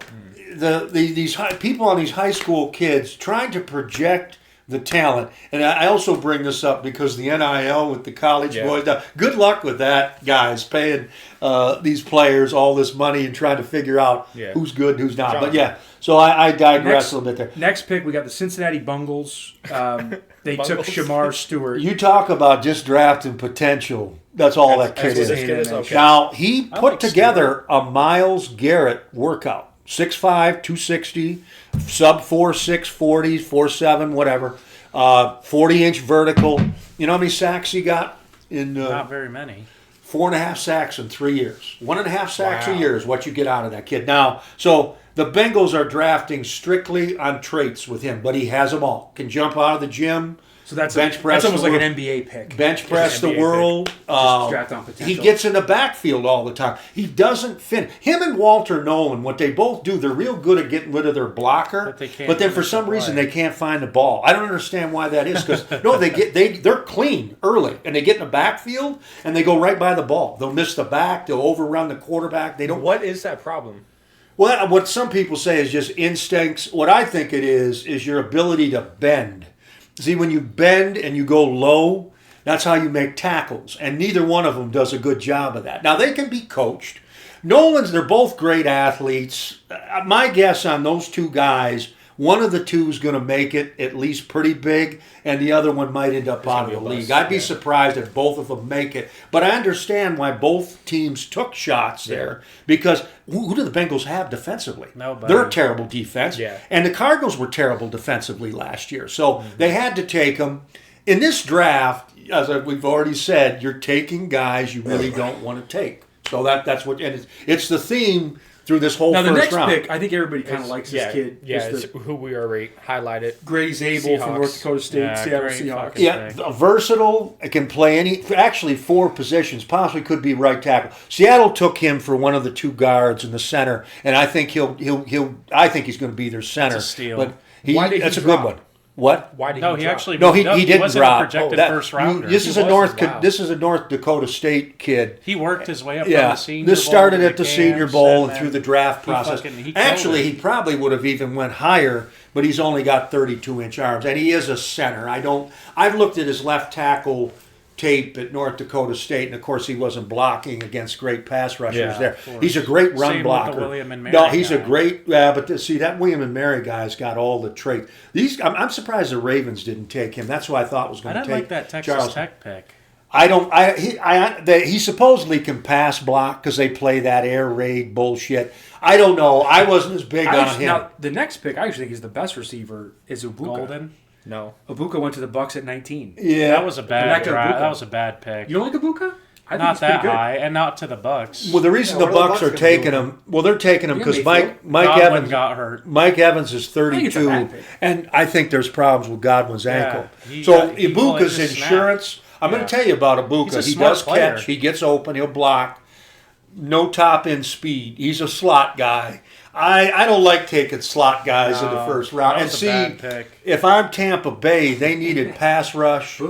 these people on these high school kids trying to project the talent, and I also bring this up because the NIL with the college boys. Now, good luck with that, guys. Paying these players all this money and trying to figure out who's good and who's not. But yeah, so I digress a little bit there. Next pick, we got the Cincinnati Bungles. They took Shamar Stewart. You talk about just drafting potential. That's all that kid That's what is. this kid is. Okay. Now, he put like together a Myles Garrett workout. 6'5", 260, sub 4'6", 40, 4'7", whatever. 40-inch vertical. You know how many sacks he got? In Not very many. 4.5 sacks in 3 years. 1.5 sacks a year is what you get out of that kid. Now, so the Bengals are drafting strictly on traits with him, but he has them all. Can jump out of the gym. So that's Bench press almost the like world. an NBA pick. Bench press the NBA world. draft on He potential. gets in the backfield all the time. He doesn't fit. Him and Walter Nolan, what they both do, they're real good at getting rid of their blocker. But they can't But then for finish some the reason play. they can't find the ball. I don't understand why that is. Because no, they're clean early and they get in the backfield and they go right by the ball. They'll miss the back. They'll overrun the quarterback. They don't. What is that problem? Well, what some people say is just instincts. What I think it is your ability to bend. See, when you bend and you go low, that's how you make tackles. And neither one of them does a good job of that. Now, they can be coached. They're both great athletes. My guess on those two guys one of the two is going to make it at least pretty big, and the other one might end up out of the league. I'd be surprised if both of them make it. But I understand why both teams took shots there, because who do the Bengals have defensively? Nobody. They're a terrible defense. Yeah. And the Cardinals were terrible defensively last year. So they had to take them. In this draft, as we've already said, you're taking guys you really don't want to take. So that's what, and it's the theme through this whole Now, the first next round. pick, I think everybody kind of likes this kid. Yeah, It's it's who we already highlighted. Grady Zabel from Seahawks. North Dakota State, Yeah, Seattle great Seahawks. fucking- Yeah, versatile. Can play actually 4 positions. Possibly could be right tackle. Seattle took him for one of the 2 guards in the center, and I think I think he's going to be their center. That's a steal. But Why did he that's a drop? good one. What? Why did No, he he drop? actually No, he didn't wasn't drop. a projected That- first rounder. This is He a wasn't, wow. This is a North Dakota State kid. He worked his way up from Yeah, the Senior this Bowl started to at the Senior camps, Bowl and then through the draft process. he killed Actually, it. he probably would have even went higher, but he's only got 32-inch arms, and he is a center. I've looked at his left tackle tape at North Dakota State, and of course he wasn't blocking against great pass rushers Yeah, there. of course. He's a great run Same with the blocker. William and Mary No, he's a guy. great. But see, that William and Mary guy's got all the traits. I'm surprised the Ravens didn't take him. That's who I thought was I going to didn't take like that Texas Charles. Tech pick. I don't. He supposedly can pass block because they play that air raid bullshit. I don't know. I wasn't as big on him. Now, the next pick, I actually think is the best receiver, is Ibuka. Golden. No. Ibuka went to the Bucks at 19. Yeah, That was a bad Back to draft. Ibuka. That was a bad pick. You don't like Ibuka? I think Not he's pretty that good. high, and not to the Bucks. Well, the reason Yeah, the what are the Bucks Bucs are gonna taking do? him, well, they're taking him Yeah, because Mayfield. Mike Godwin Evans got hurt. Mike Evans is I think it's a 32, bad pick. and I think there's problems with Godwin's Yeah, ankle. he So got- he Ibuka's just snapped. insurance. I'm going Yeah. to tell you about Ibuka. He's a He smart does player. catch. He gets open. He'll block. No top end speed. He's a slot guy. I don't like taking slot guys in the No, first round. that And was a see, bad pick. if I'm Tampa Bay, they needed pass rush.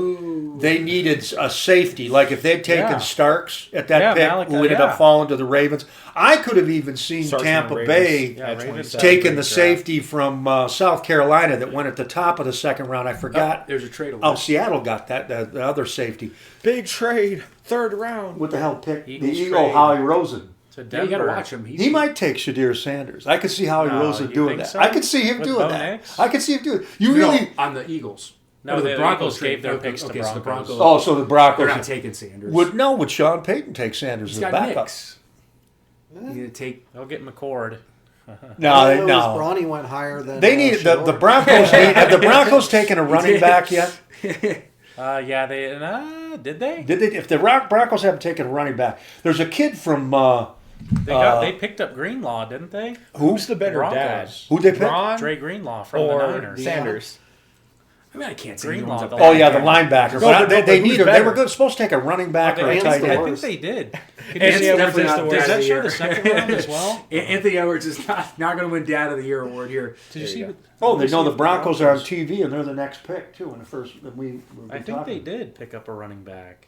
They needed a safety. Like if they'd taken Yeah. Starks at that Yeah, pick, Malachi, who ended yeah. up falling to the Ravens, I could have even seen Starks Tampa and the Bay Ravens. Yeah, at Ravens 27. had a taking great the draft. safety from South Carolina that went at the top of the second round. I forgot. There's a trade over Oh, there. Seattle got that, the other safety. Big trade. 3rd round. What the hell picked the Eagles Eagle, trade. Howie Rosen? To Yeah, you got to Denver. watch him. He might take Shadeur Sanders. I could see Howie No, Rosen you doing think that. so? I could see him With doing Bo that. Nix? I could see him doing it. You No, really? on the Eagles. No, Or the Eagles trade. gave their picks to Okay, so the Broncos. Oh, so the They're Broncos not taking Sanders. would Sean Payton take Sanders He's as a got backup? Knicks. He's going to take. They'll get McCord. No, no. Bronny went higher than They need the Shadeur. Broncos. Have the Broncos taken a running back yet? Yeah, they did they? Did they? If the Broncos haven't taken a running back, there's a kid from They picked up Greenlaw, didn't they? Who's the better Broncos. dad? who they pick? Ron Dre Greenlaw from the or Niners. Sanders? I mean, I can't say Greenlaw, anyone's a the bad Oh yeah, the guy. linebacker. No, But but they who's need him. They better? were supposed to take a running back or a Anthony tight I end. think Edwards. they did. Anthony Anthony Edwards is Edwards the not Does dad that of the show year. the second round as well? Anthony Edwards is not going to win Dad of the Year award here. Did you see? Oh, they know the Broncos are on TV and they're the next pick too. In the first, I think they did pick up a running back.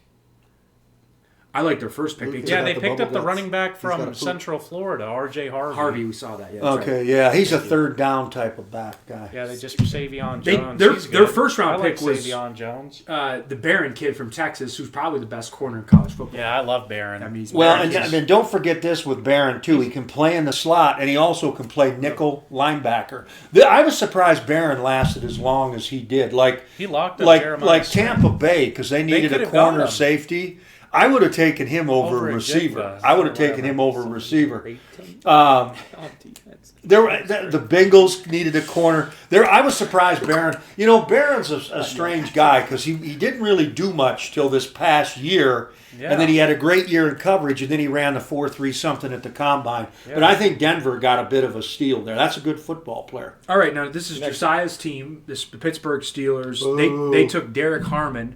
I like their first pick. They Luke took Yeah, got they the picked up bubble the guts. running back He's got a from poop. Central Florida, R.J. Harvey. Harvey. We saw that. Yeah, that's Okay, right. yeah, he's a third down type of back guy. Yeah, they just Savion Jones. Their He's their good. first round I like pick was Savion Jones. the Barron kid from Texas, who's probably the best corner in college football. Yeah, I love Barron. I mean, he's Well, Barron and is- then don't forget this with Barron too. He can play in the slot, and he also can play nickel linebacker. I was surprised Barron lasted as long as he did. Like he locked up Jeremiah like Smith. Tampa Bay, because they needed could a have got corner him. safety. I would have taken him over Over a a receiver. Jigba, I would have or taken him whatever. over a receiver. On defense. The Bengals needed a corner. I was surprised Barron. You know, Barron's a strange guy because he didn't really do much till this past year, Yeah. and then he had a great year in coverage, and then he ran the 4.3 something at the combine. Yeah. But I think Denver got a bit of a steal there. That's a good football player. All right, now this is Jesiah's team, the Pittsburgh Steelers. Boo. They took Derek Harmon.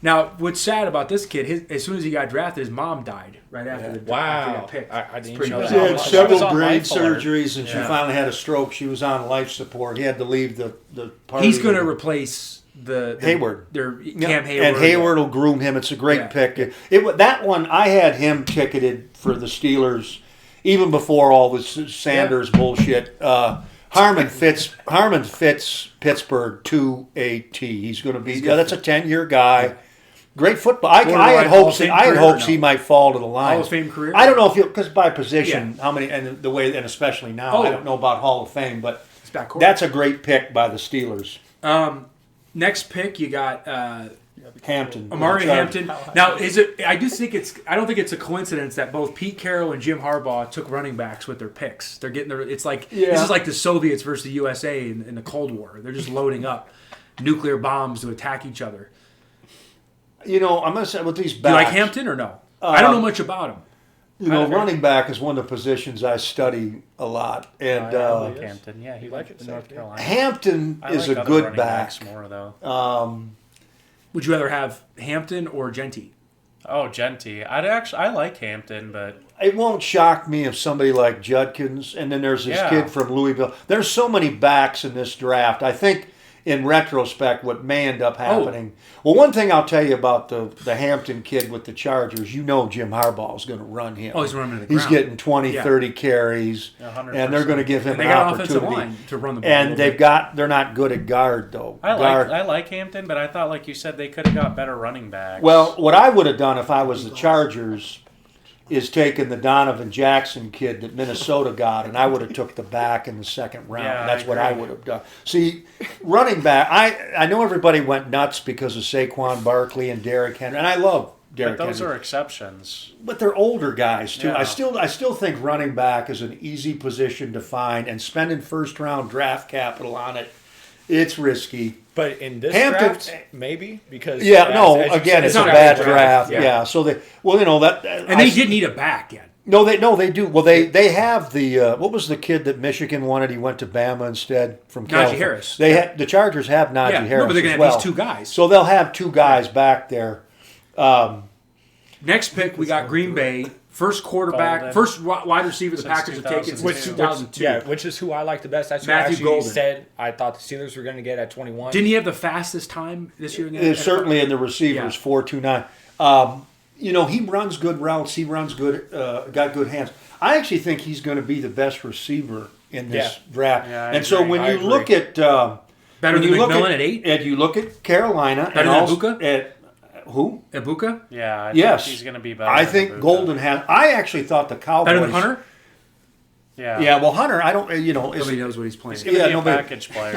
Now, what's sad about this kid? As soon as he got drafted, his mom died right after the Wow. that pick. I didn't pretty know bad. that. She She had was several on brain life alert. surgeries, and she Yeah. finally had a stroke. She was on life support. He had to leave the party. He's going to replace the Hayward. Their Yeah, Cam Hayward. And Hayward will groom him. It's a great Yeah. pick. That one, I had him ticketed for the Steelers even before all this Sanders bullshit. Harmon fits Pittsburgh to a T. He's going to be. Yeah, that's a 10-year guy. Great football. I had Borderline Hall of hopes. Fame I had career hopes or he no? might fall to the line. Hall of Fame career? I don't know if because by position, how many, and the way, and especially now, Oh. I don't know about Hall of Fame, but backcourt. That's a great pick by the Steelers. Next pick, you got Hampton. Amari Hampton. Now, is it? I don't think it's a coincidence that both Pete Carroll and Jim Harbaugh took running backs with their picks. They're getting their. It's like this is like the Soviets versus the USA in the Cold War. They're just loading up nuclear bombs to attack each other. I'm going to say with these backs. Do you like Hampton or no? I don't know much about him. Running back is one of the positions I study a lot, and I like Hampton. Yeah, he like likes it, North yeah. Carolina. Hampton I is like a other good running back. backs more though. Would you rather have Hampton or Genty? Oh, Genty. I like Hampton, but It won't shock me if somebody like Judkins, and then there's this Yeah. kid from Louisville. There's so many backs in this draft. I think, in retrospect, what may end up happening. Well, one thing I'll tell you about the Hampton kid with the Chargers, Jim Harbaugh is going to run him. Oh, he's running to the He's ground. getting 20, Yeah. 30 carries, 100%. and they're going to give him And they an got an offensive opportunity. line to run the ball. a And little bit. they're not good at guard though. I Guard- like Hampton, but I thought, like you said, they could have got better running backs. Well, what I would have done if I was the Chargers is taken the Donovan Jackson kid that Minnesota got, and I would have took the back in the second round. Yeah, That's I what I agree. would have done. See, running back, I know everybody went nuts because of Saquon Barkley and Derrick Henry, and I love Derrick but those Henry. are exceptions. But they're older guys too. Yeah. I still think running back is an easy position to find, and spending first round draft capital on it, it's risky. But in this Hampton- draft, maybe because Yeah, no. as you Again, said, it's a not a bad good draft. draft. Yeah. So they, that, And they did need a back yet. No, they do. Well, they have the what was the kid that Michigan wanted? He went to Bama instead from California. Harris. They had the Chargers have Najee Yeah, Harris no, but they're as gonna well. have these two guys. So they'll have two guys back there. Next pick, we got Green Bay. First quarterback, Golden. first wide receiver the Since Packers have taken since 2002. 2002. Yeah, which is who I like the best. That's who Matthew I actually Golden. said I thought the Steelers were going to get at 21. Didn't he have the fastest time this year? In the It's certainly in the receivers, Yeah. 4.29. He runs good routes. He runs good. Got good hands. I actually think he's going to be the best receiver in this draft. Yeah, I and so agree. when I you agree. look at Better when than you look McMillan at 8? and you look at Carolina, Better and than also Ibuka? at who? Ibuka? Yeah, I Yes, think he's going to be better. I than think Ibuka. Golden has. I actually thought the Cowboys. Better than Hunter? Yeah, Yeah, well, Hunter, I don't. Is, Nobody knows what he's playing. He's going to Yeah, be a nobody- package player.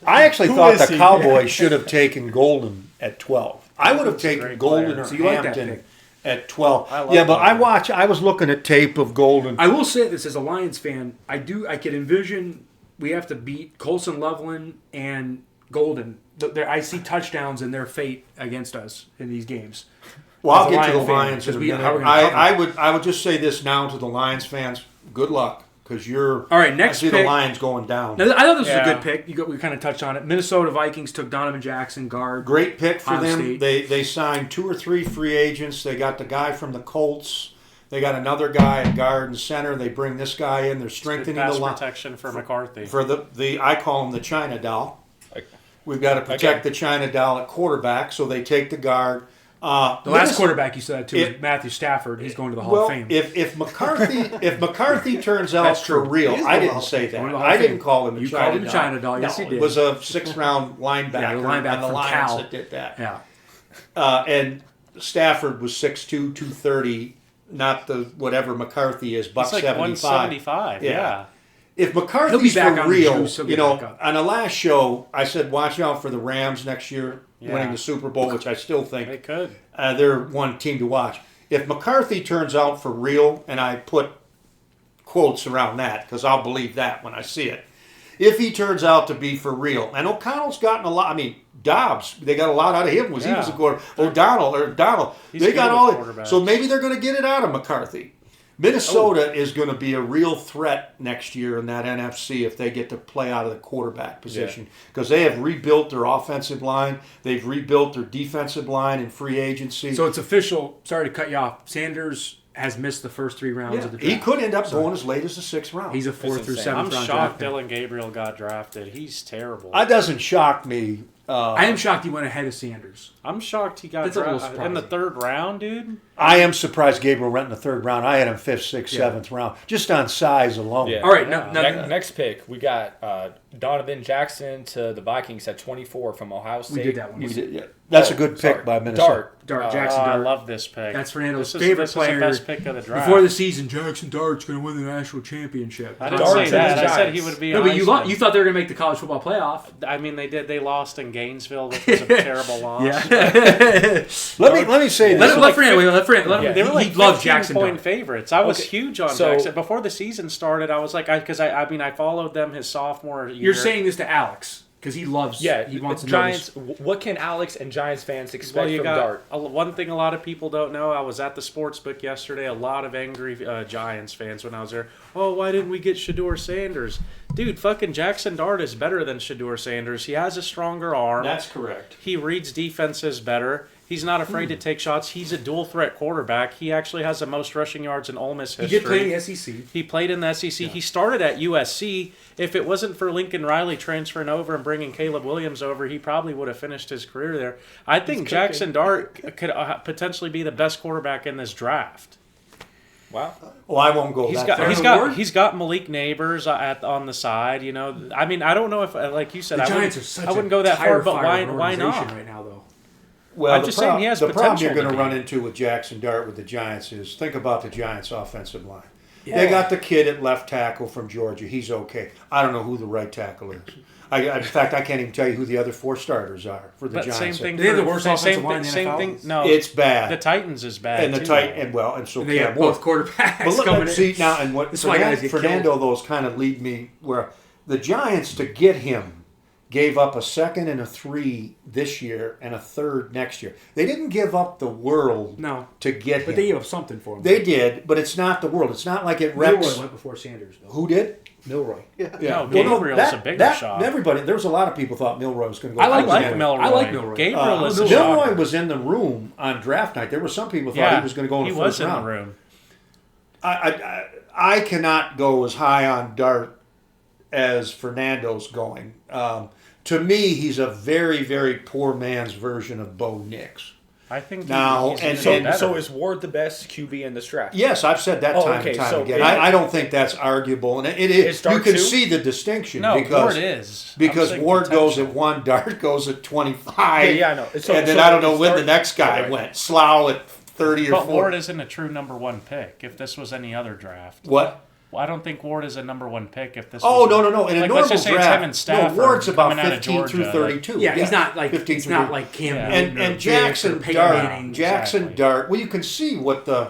I actually Who thought is the he? Cowboys should have taken Golden at 12. I would have That's a taken great Golden player. or So you like that Hampton pick? at 12. I love Yeah, but Golden. I was looking at tape of Golden. I will say this as a Lions fan, I can envision we have to beat Colson Loveland and Golden. I see touchdowns in their fate against us in these games. Well, I'll as a get to the Lions fan, Lions in because a we- minute. how we're gonna cover I would just say this now to the Lions fans: good luck, because you're. All right, next I see pick. the Lions going down. Now, I thought this was Yeah. a good pick. We kind of touched on it. Minnesota Vikings took Donovan Jackson, guard. Great pick for Ohio them. State. They signed 2 or 3 free agents. They got the guy from the Colts. They got another guy at guard and center. They bring this guy in. They're Good strengthening pass the line. protection for McCarthy. For the I call him the China doll. We've got to protect the China doll at quarterback, so they take the guard. The last quarterback you said too is Matthew Stafford. He's going to the Hall Well, of Fame. if McCarthy turns out That's for true. real, He is I going to the didn't Hall of say Fame. that. Going to the Hall I of didn't Fame. call him a You China called him doll. China doll. Yes, No, you did. It was a 6th-round linebacker, Yeah, the linebacker on the from Lions Cal. that did that. yeah. And Stafford was 6'2", 230, not the whatever McCarthy is, buck It's like 75. 175. Yeah. Yeah. If He'll be McCarthy's back for on the real, juice. He'll you get know, back up. on the last show, I said watch out for the Rams next year winning the Super Bowl, which I still think They could. they're one team to watch. If McCarthy turns out for real, and I put quotes around that because I'll believe that when I see it. If he turns out to be for real, and O'Connell's gotten a lot. I mean, Dobbs, they got a lot out of him. He was a quarter. O'Donnell, He's they good got with all. quarterbacks. So maybe they're going to get it out of McCarthy. Minnesota is going to be a real threat next year in that NFC if they get to play out of the quarterback position because they have rebuilt their offensive line, they've rebuilt their defensive line in free agency. So it's official. Sorry to cut you off. Sanders has missed the first 3 rounds of the draft. he could end up going as late as the 6th round. He's a 4th through insane. 7th I'm round draft shocked pick. Dylan Gabriel got drafted. He's terrible. That doesn't shock me. I am shocked he went ahead of Sanders. I'm shocked he got That's a little drafted in the surprising. 3rd round, dude. I am surprised Gabriel went in the 3rd round. I had him 5th, 6th, 7th round, just on size alone. Yeah. All right, Next pick, we got Donovan Jackson to the Vikings at 24 from Ohio State. we did that one. We did, yeah. That's a good pick Sorry. by Minnesota. Dart, Jackson I Dart. love this pick. That's Fernando's This favorite is player. the best pick of the draft. Before the season, Jackson Dart's going to win the national championship. I didn't Dart say to that. the I said he Giants. would be. No, a but you Heisman. you thought they were going to make the college football playoff. I mean, they did. They lost in Gainesville, which was a terrible loss. Let me say this. Let Fernando. Let Fernando. Yeah. They were like he loves Jackson 15-point Dart. favorites. I was Okay, huge on so- Jackson before the season started. I was like, because I followed them his sophomore year. You're saying this to Alex because he loves. Yeah, he wants to Giants. What can Alex and Giants fans expect Well, you from got Dart? one thing a lot of people don't know. I was at the sports book yesterday. A lot of angry Giants fans when I was there. Oh, why didn't we get Shadeur Sanders? Dude, fucking Jackson Dart is better than Shadeur Sanders. He has a stronger arm. That's correct. He reads defenses better. He's not afraid to take shots. He's a dual threat quarterback. He actually has the most rushing yards in Ole Miss He history. did play in the SEC. He played in the SEC. He started at USC. If it wasn't for Lincoln Riley transferring over and bringing Caleb Williams over, he probably would have finished his career there. I think Jackson Dart could potentially be the best quarterback in this draft. Wow. Well, I won't go that far. He's got Malik Neighbors on the side. You know, I mean, I don't know if like you said, The I Giants are wouldn't, such I wouldn't go that far, but why not? right now, though? Well, I'm the just saying he has the problem potential you're going to to be. run into with Jackson Dart with the Giants is think about the Giants' offensive line. They got the kid at left tackle from Georgia. He's okay. I don't know who the right tackle is. In fact, I can't even tell you who the other 4 starters are for the But Giants. same thing. They have the for- worst same offensive line in the Same NFL. thing. No, It's bad. The Titans is bad. and the too, tight though. and so And they Cam have Ward. both quarterbacks But coming let's in. see now, and what That's why guys get Fernando, killed. those kind of lead me where the Giants to get him gave up a 2nd and a 3 this year and a 3rd next year. They didn't give up the world No, to get him. but they gave up something for him. They did, but it's not the world. It's not like it Rex. Milroy went before Sanders, though. Who did? Milroy. Yeah. No, Gabriel's a bigger shot. Everybody, there was a lot of people thought Milroy was going to go. I like first. Milroy. I like Milroy. Gabriel is a Milroy shocker. was in the room on draft night. There were some people thought he was going to go in the first in round. the room. I cannot go as high on Dart as Fernando's going. To me, he's a very, very poor man's version of Bo Nix. I think Now, he's and- gonna be better. So is Ward the best QB in this draft? Yes, I've said that Oh, time okay, and time so again. it- I don't think that's arguable, and it is. It's Dart You can too? see the distinction no, because Ward is because I'm saying Ward goes potential. at 1, Dart goes at 25. Yeah, I know. So- and then so I don't know it's when Dart- the next guy Right. went. Slough at 30 or But 40. Ward isn't a true number 1 pick. If this was any other draft, What? well, I don't think Ward is a number 1 pick. If this, Oh, was no. In a like, normal let's just say it's draft, him and Stafford Ward's about coming out of 15 through Georgia, 32. Yeah, he's not like 15 it's through not 30. like Cam Yeah. Newton or And Diggs Jackson or Peyton Dart, Manning. Exactly. Well, you can see what the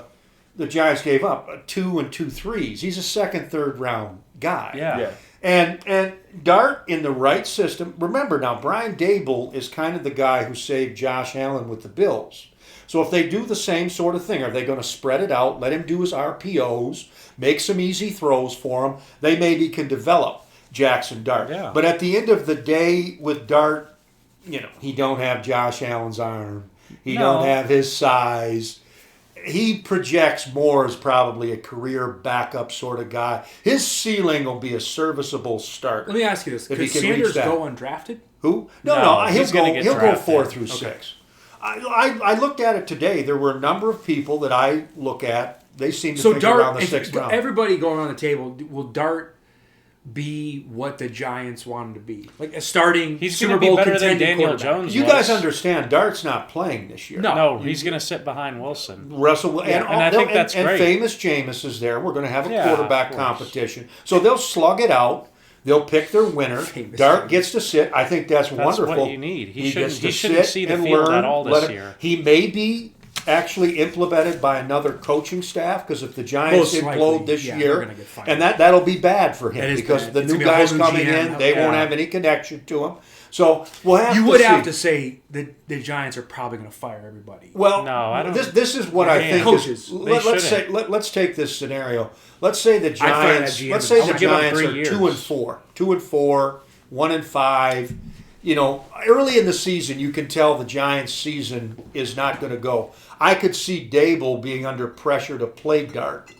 Giants gave up: 2 and 2 threes. He's a 2nd, 3rd round guy. Yeah. Yeah. And Dart in the right system. Remember now, Brian Dable is kind of the guy who saved Josh Allen with the Bills. So if they do the same sort of thing, are they going to spread it out, let him do his RPOs, make some easy throws for him? They maybe can develop Jackson Dart. Yeah. But at the end of the day, with Dart, he don't have Josh Allen's arm. He No. don't have his size. He projects more as probably a career backup sort of guy. His ceiling will be a serviceable start. Let me ask you this: If could he can reach Sanders that. go undrafted? Who? No, No, he's gonna get he'll go drafted. 4 through Okay. 6. I looked at it today. There were a number of people that I look at. They seem to So think around Dart, the if 6th round. everybody going around the table, will Dart be what the Giants want him to be? Like a starting He's Super going to be Bowl better than contending Daniel quarterback. Jones. You was. guys understand, Dart's not playing this year. No. No, he's going to sit behind Wilson. Russell and I think that's and great. famous Jameis is there. We're going to have a Yeah, quarterback of course. competition, so they'll slug it out. They'll pick their winner. Famous Dart Jameis. gets to sit. I think that's wonderful. what you need. He gets to shouldn't sit see the and field learn, at all let this him- year. He may be actually implemented by another coaching staff because if the Giants Most implode likely, this yeah, year, they're gonna get fired. and that'll be bad for him That is because bad. the It's new gonna be a guys whole new coming GM. in, they won't Yeah. have any connection to him. So we'll have You to would see. have to say that the Giants are probably going to fire everybody. Well, No, I don't- This is what I Yeah. think. Coaches, Let's say let's take this scenario. Let's say the fire that Giants. GM Let's is- say I'm the gonna give them Giants 3 are years. 2 and 4, 2 and 4, 1 and 5. Early in the season, you can tell the Giants' season is not going to go. I could see Dable being under pressure to play Dart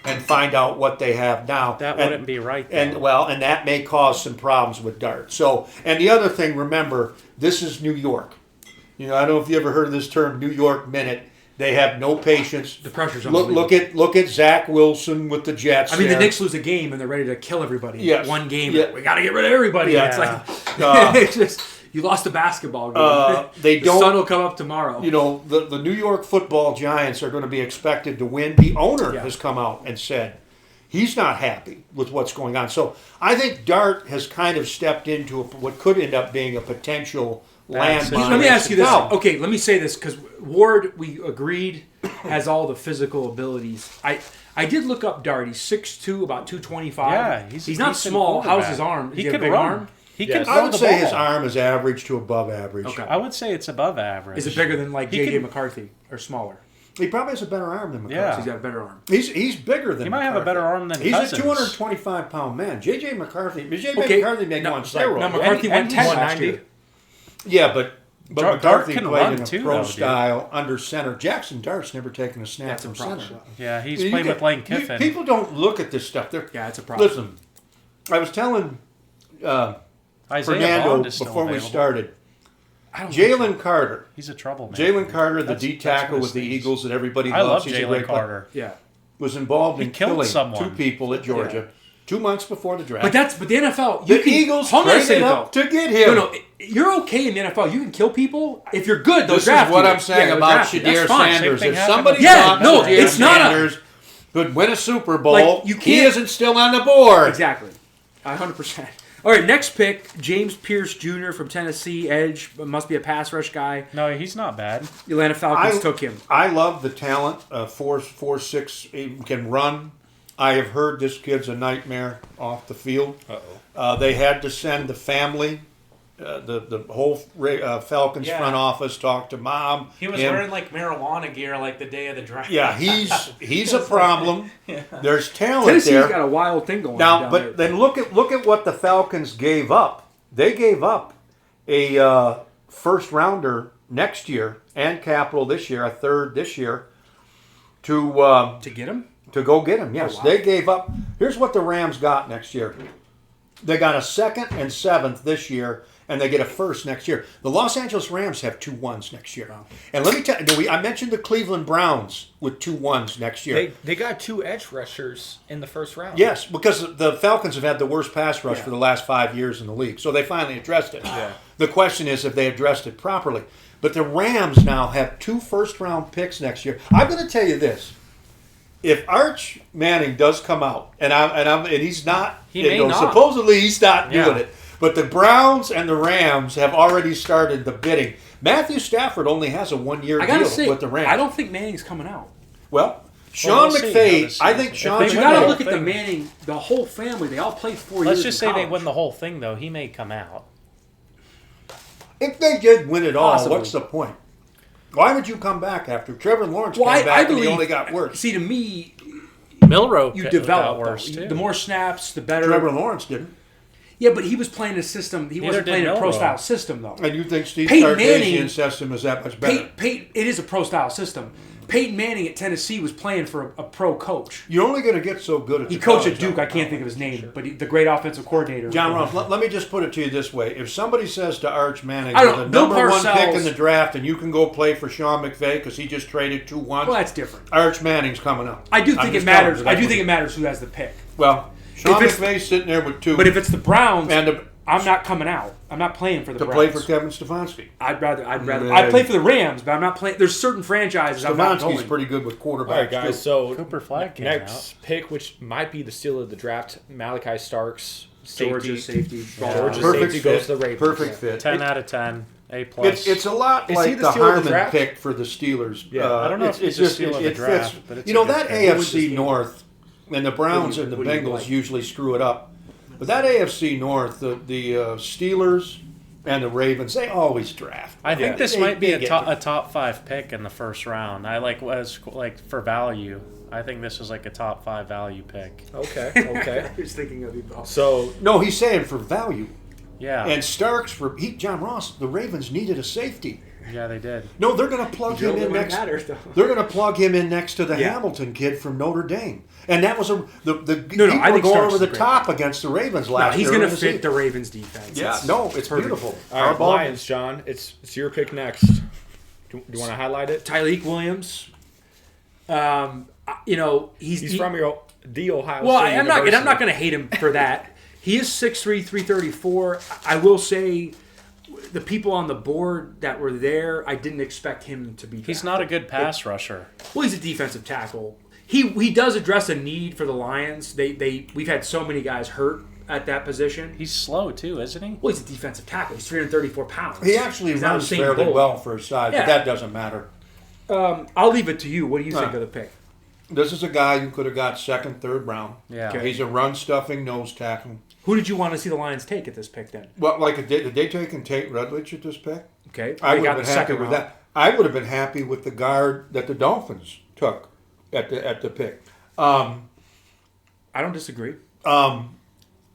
and find out what they have now. That And- wouldn't be right. Though. and that may cause some problems with Dart. So, and the other thing, remember, this is New York. I don't know if you ever heard of this term, New York Minute. They have no patience. The pressure's on. Look at Zach Wilson with the Jets. I mean, there. the Knicks lose a game and they're ready to kill everybody. Yes. One game, Yeah. we got to get rid of everybody. Yeah. It's like Uh, it's just you lost a basketball game. they the don't. sun will come up tomorrow. The New York Football Giants are going to be expected to win. The owner has come out and said he's not happy with what's going on. So I think Dart has kind of stepped into what could end up being a potential landmine. Let me ask you this. Now, Okay, let me say this because Ward, we agreed, has all the physical abilities. I did look up Dart. He's 6'2", about 225. Yeah, he's a not decent small. How's quarterback. his arm? Does He he have a could big run. arm? He Yes. can throw I would the say ball. his arm is average to above average. Okay. I would say it's above average. Is it bigger than like He J.J. can- McCarthy or smaller? He probably has a better arm than McCarthy. Yeah. He's got a better arm. He's bigger than He might have a McCarthy. better arm than He's Cousins. a 225-pound man. J.J. McCarthy Okay, may go on Now steroids. McCarthy went and 10 he's last year. Yeah, but Dart McCarthy can played run in a too, pro though, dude. style under center. Jackson Dart's never taken a snap That's from a problem. center. Yeah, he's You playing get- with Lane Kiffin. People don't look at this stuff. Yeah, it's a problem. Listen, I was telling Isaiah Fernando Bond is still before we available. started, I don't think so. Jalen Carter. He's a troublemaker. Jalen Carter, the That's- D that's tackle what with the his thing is. Eagles that everybody I love loves. He's a Jalen great player. Carter. Yeah. Was involved He in killed killing someone. 2 people at Georgia 2 months before the draft. But the NFL. the Eagles hold on a traded second, up though. to get him. No, you're okay in the NFL. You can kill people if you're good. They'll This draft is what you. I'm saying they'll about draft you. That's Shadeur fine. Sanders. Same If thing happened somebody with- Yeah, thought no, Shadeur it's not a- Sanders could win a Super Bowl, Like, you he can't- isn't still on the board. Exactly. 100%. All right, next pick, James Pierce Jr. from Tennessee, edge. Must be a pass rush guy. No, he's not bad. The Atlanta Falcons took him. I love the talent. 4'6", he can run. I have heard this kid's a nightmare off the field. They had to send the family, the whole Falcons Yeah. front office, talk to mom. He was him. wearing like marijuana gear like the day of the draft. Yeah, he's a problem. There's talent Tennessee's there. got a wild thing going on Now, down but there. then look at what the Falcons gave up. They gave up a first rounder next year and capital this year, a third this year, to To get him? go get him. Yes, Oh, wow. they gave up. Here's what the Rams got next year. They got a 2nd and 7th this year, and they get a 1st next year. The Los Angeles Rams have 2 1s next year. And let me tell you, I mentioned the Cleveland Browns with 2 1s next year. They got 2 edge rushers in the first round. Yes, because the Falcons have had the worst pass rush for the last 5 years in the league. So they finally addressed it. Yeah. The question is if they addressed it properly. But the Rams now have 2 first-round picks next year. I'm going to tell you this. If Arch Manning does come out, and he's not, He may not. supposedly he's not Yeah. doing it, but the Browns and the Rams have already started the bidding. Matthew Stafford only has a 1-year I gotta deal say, with the Rams. I don't think Manning's coming out. Well, Sean we'll see how McVay, this I is. think If Sean they But you win got to the look at whole the thing. Manning, the whole family. They all played 4 years. Let's just in say they college. win the whole thing, though. He may come out. If they did win it all, Possibly. what's the point? Why would you come back after Trevor Lawrence Well, came back I and he believe. only got worse? See, to me, Milrow you got develop. worse though. too. The more snaps, the better. Trevor Lawrence didn't. Yeah, but he was playing a system. He Neither wasn't did playing a pro Milrow. style system, though. And you think Steve Peyton Sarkisian's Manning- system is that much better? Peyton, it is a pro style system. Peyton Manning at Tennessee was playing for a pro coach. You're only going to get so good at He the coached college at Duke. level. I can't think of his name, but the great offensive coordinator. John Ross, let me just put it to you this way. If somebody says to Arch Manning, I you're don't- the Bill number 1 pick Parcells- in the draft and you can go play for Sean McVay because he just traded 2 1s, Well, that's different. Arch Manning's coming up. I do I'm think it just telling matters. you, I that's do what- think it matters who has the pick. Well, Sean If it's- McVay's sitting there with 2. But if it's the Browns, and I'm not coming out. I'm not playing for the to Browns. play for Kevin Stefanski. I'd rather. Yeah. I'd play for the Rams, but I'm not playing. There's certain franchises I'm not Stefanski's going. pretty good with quarterbacks. All right, guys. too. So Cooper Flagg came next pick, which might be the steal of the draft, Malachi Starks, safety. Georgia safety. Georgia Perfect safety fit. goes to the Ravens. Perfect fit. 10 out of 10, A+. It's a lot Is he like the the steal of the Harmon draft? pick for the Steelers. Yeah, I don't know if he's a steal of the draft, fits. but it's You know a good that pick. Who wins this AFC game? North, and the Browns and the Who do you Bengals like? usually screw it up, but that AFC North, the Steelers and the Ravens, they always draft. I think this They- might be they a get top, to- a top 5 pick in the first round. I like for value. I think this is like a top 5 value pick. Okay, okay. I was thinking of you, Bill. So No, he's saying for value. Yeah. And Starks John Ross. The Ravens needed a safety. Yeah, they did. No, they're going to plug him in next. They're going to plug him in next to the Hamilton kid from Notre Dame, and that was people I think go Starks over is the a great top against the Ravens No, last he's year. going to fit the Ravens defense. Yeah, it's perfect. beautiful. All right, Harbaugh- Lions, John. It's your pick next. Do you want to highlight it? Tyleek Williams. He's from the Ohio Well, State I'm not University. going to hate him for that. He is 6'3", 334. I will say, the people on the board that were there, I didn't expect him to be. He's not a good pass rusher. Well, he's a defensive tackle. He does address a need for the Lions. We've had so many guys hurt at that position. He's slow too, isn't he? Well, he's a defensive tackle. He's 334 pounds. He actually He's not runs Usain fairly Bolt. well for his size, Yeah. but that doesn't matter. I'll leave it to you. What do you think of the pick? This is a guy you could have got second, third round. Yeah. Okay. He's a run-stuffing nose tackle. Who did you want to see the Lions take at this pick then? Well, did they take and Tate Rutledge at this pick? Okay, I they would got have the been happy second with round. that. I would have been happy with the guard that the Dolphins took at the pick. I don't disagree.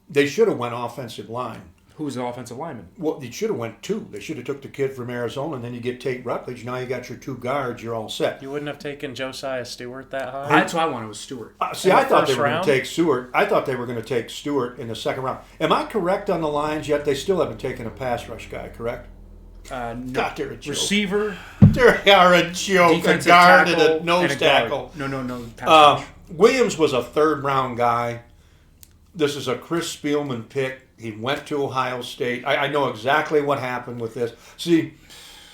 They should have went offensive line. Who's the offensive lineman? Well, they should have went two. They should have took the kid from Arizona, and then you get Tate Rutledge. Now you got your two guards. You're all set. You wouldn't have taken Jesiah Stewart that high? That's what I wanted was Stewart. See, In the I thought they first were going round? to take Stewart. I thought they were going to take Stewart in the second round. Am I correct on the Lions yet? They still haven't taken a pass rush guy, correct? No. God, they're a joke. Receiver, They are a joke. A defensive guard and tackle, a nose and a guard. tackle. No. Pass rush. Williams was a third round guy. This is a Chris Spielman pick. He went to Ohio State. I know exactly what happened with this. See,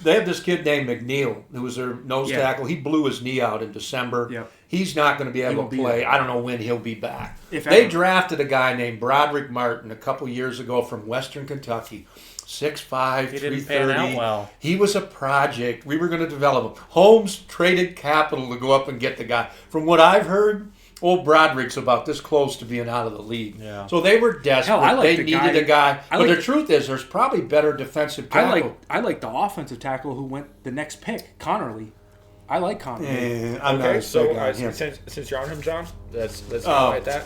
they have this kid named McNeil who was their nose Yeah. tackle. He blew his knee out in December. Yep. He's not going to be able won't to be play. there. I don't know when he'll be back. If They ever. drafted a guy named Broderick Martin a couple years ago from Western Kentucky. 6'5", He didn't 330. pan out well. He was a project. We were going to develop him. Holmes traded capital to go up and get the guy. From what I've heard, old Broderick's about this close to being out of the league. Yeah. So they were desperate. Hell, I like they the needed guy- a guy. I But like- the truth is, there's probably better defensive tackle. I like the offensive tackle who went the next pick, Connerly. I like Connerly. I'm not Okay, as so big on him. since you're on him, John, let's highlight that.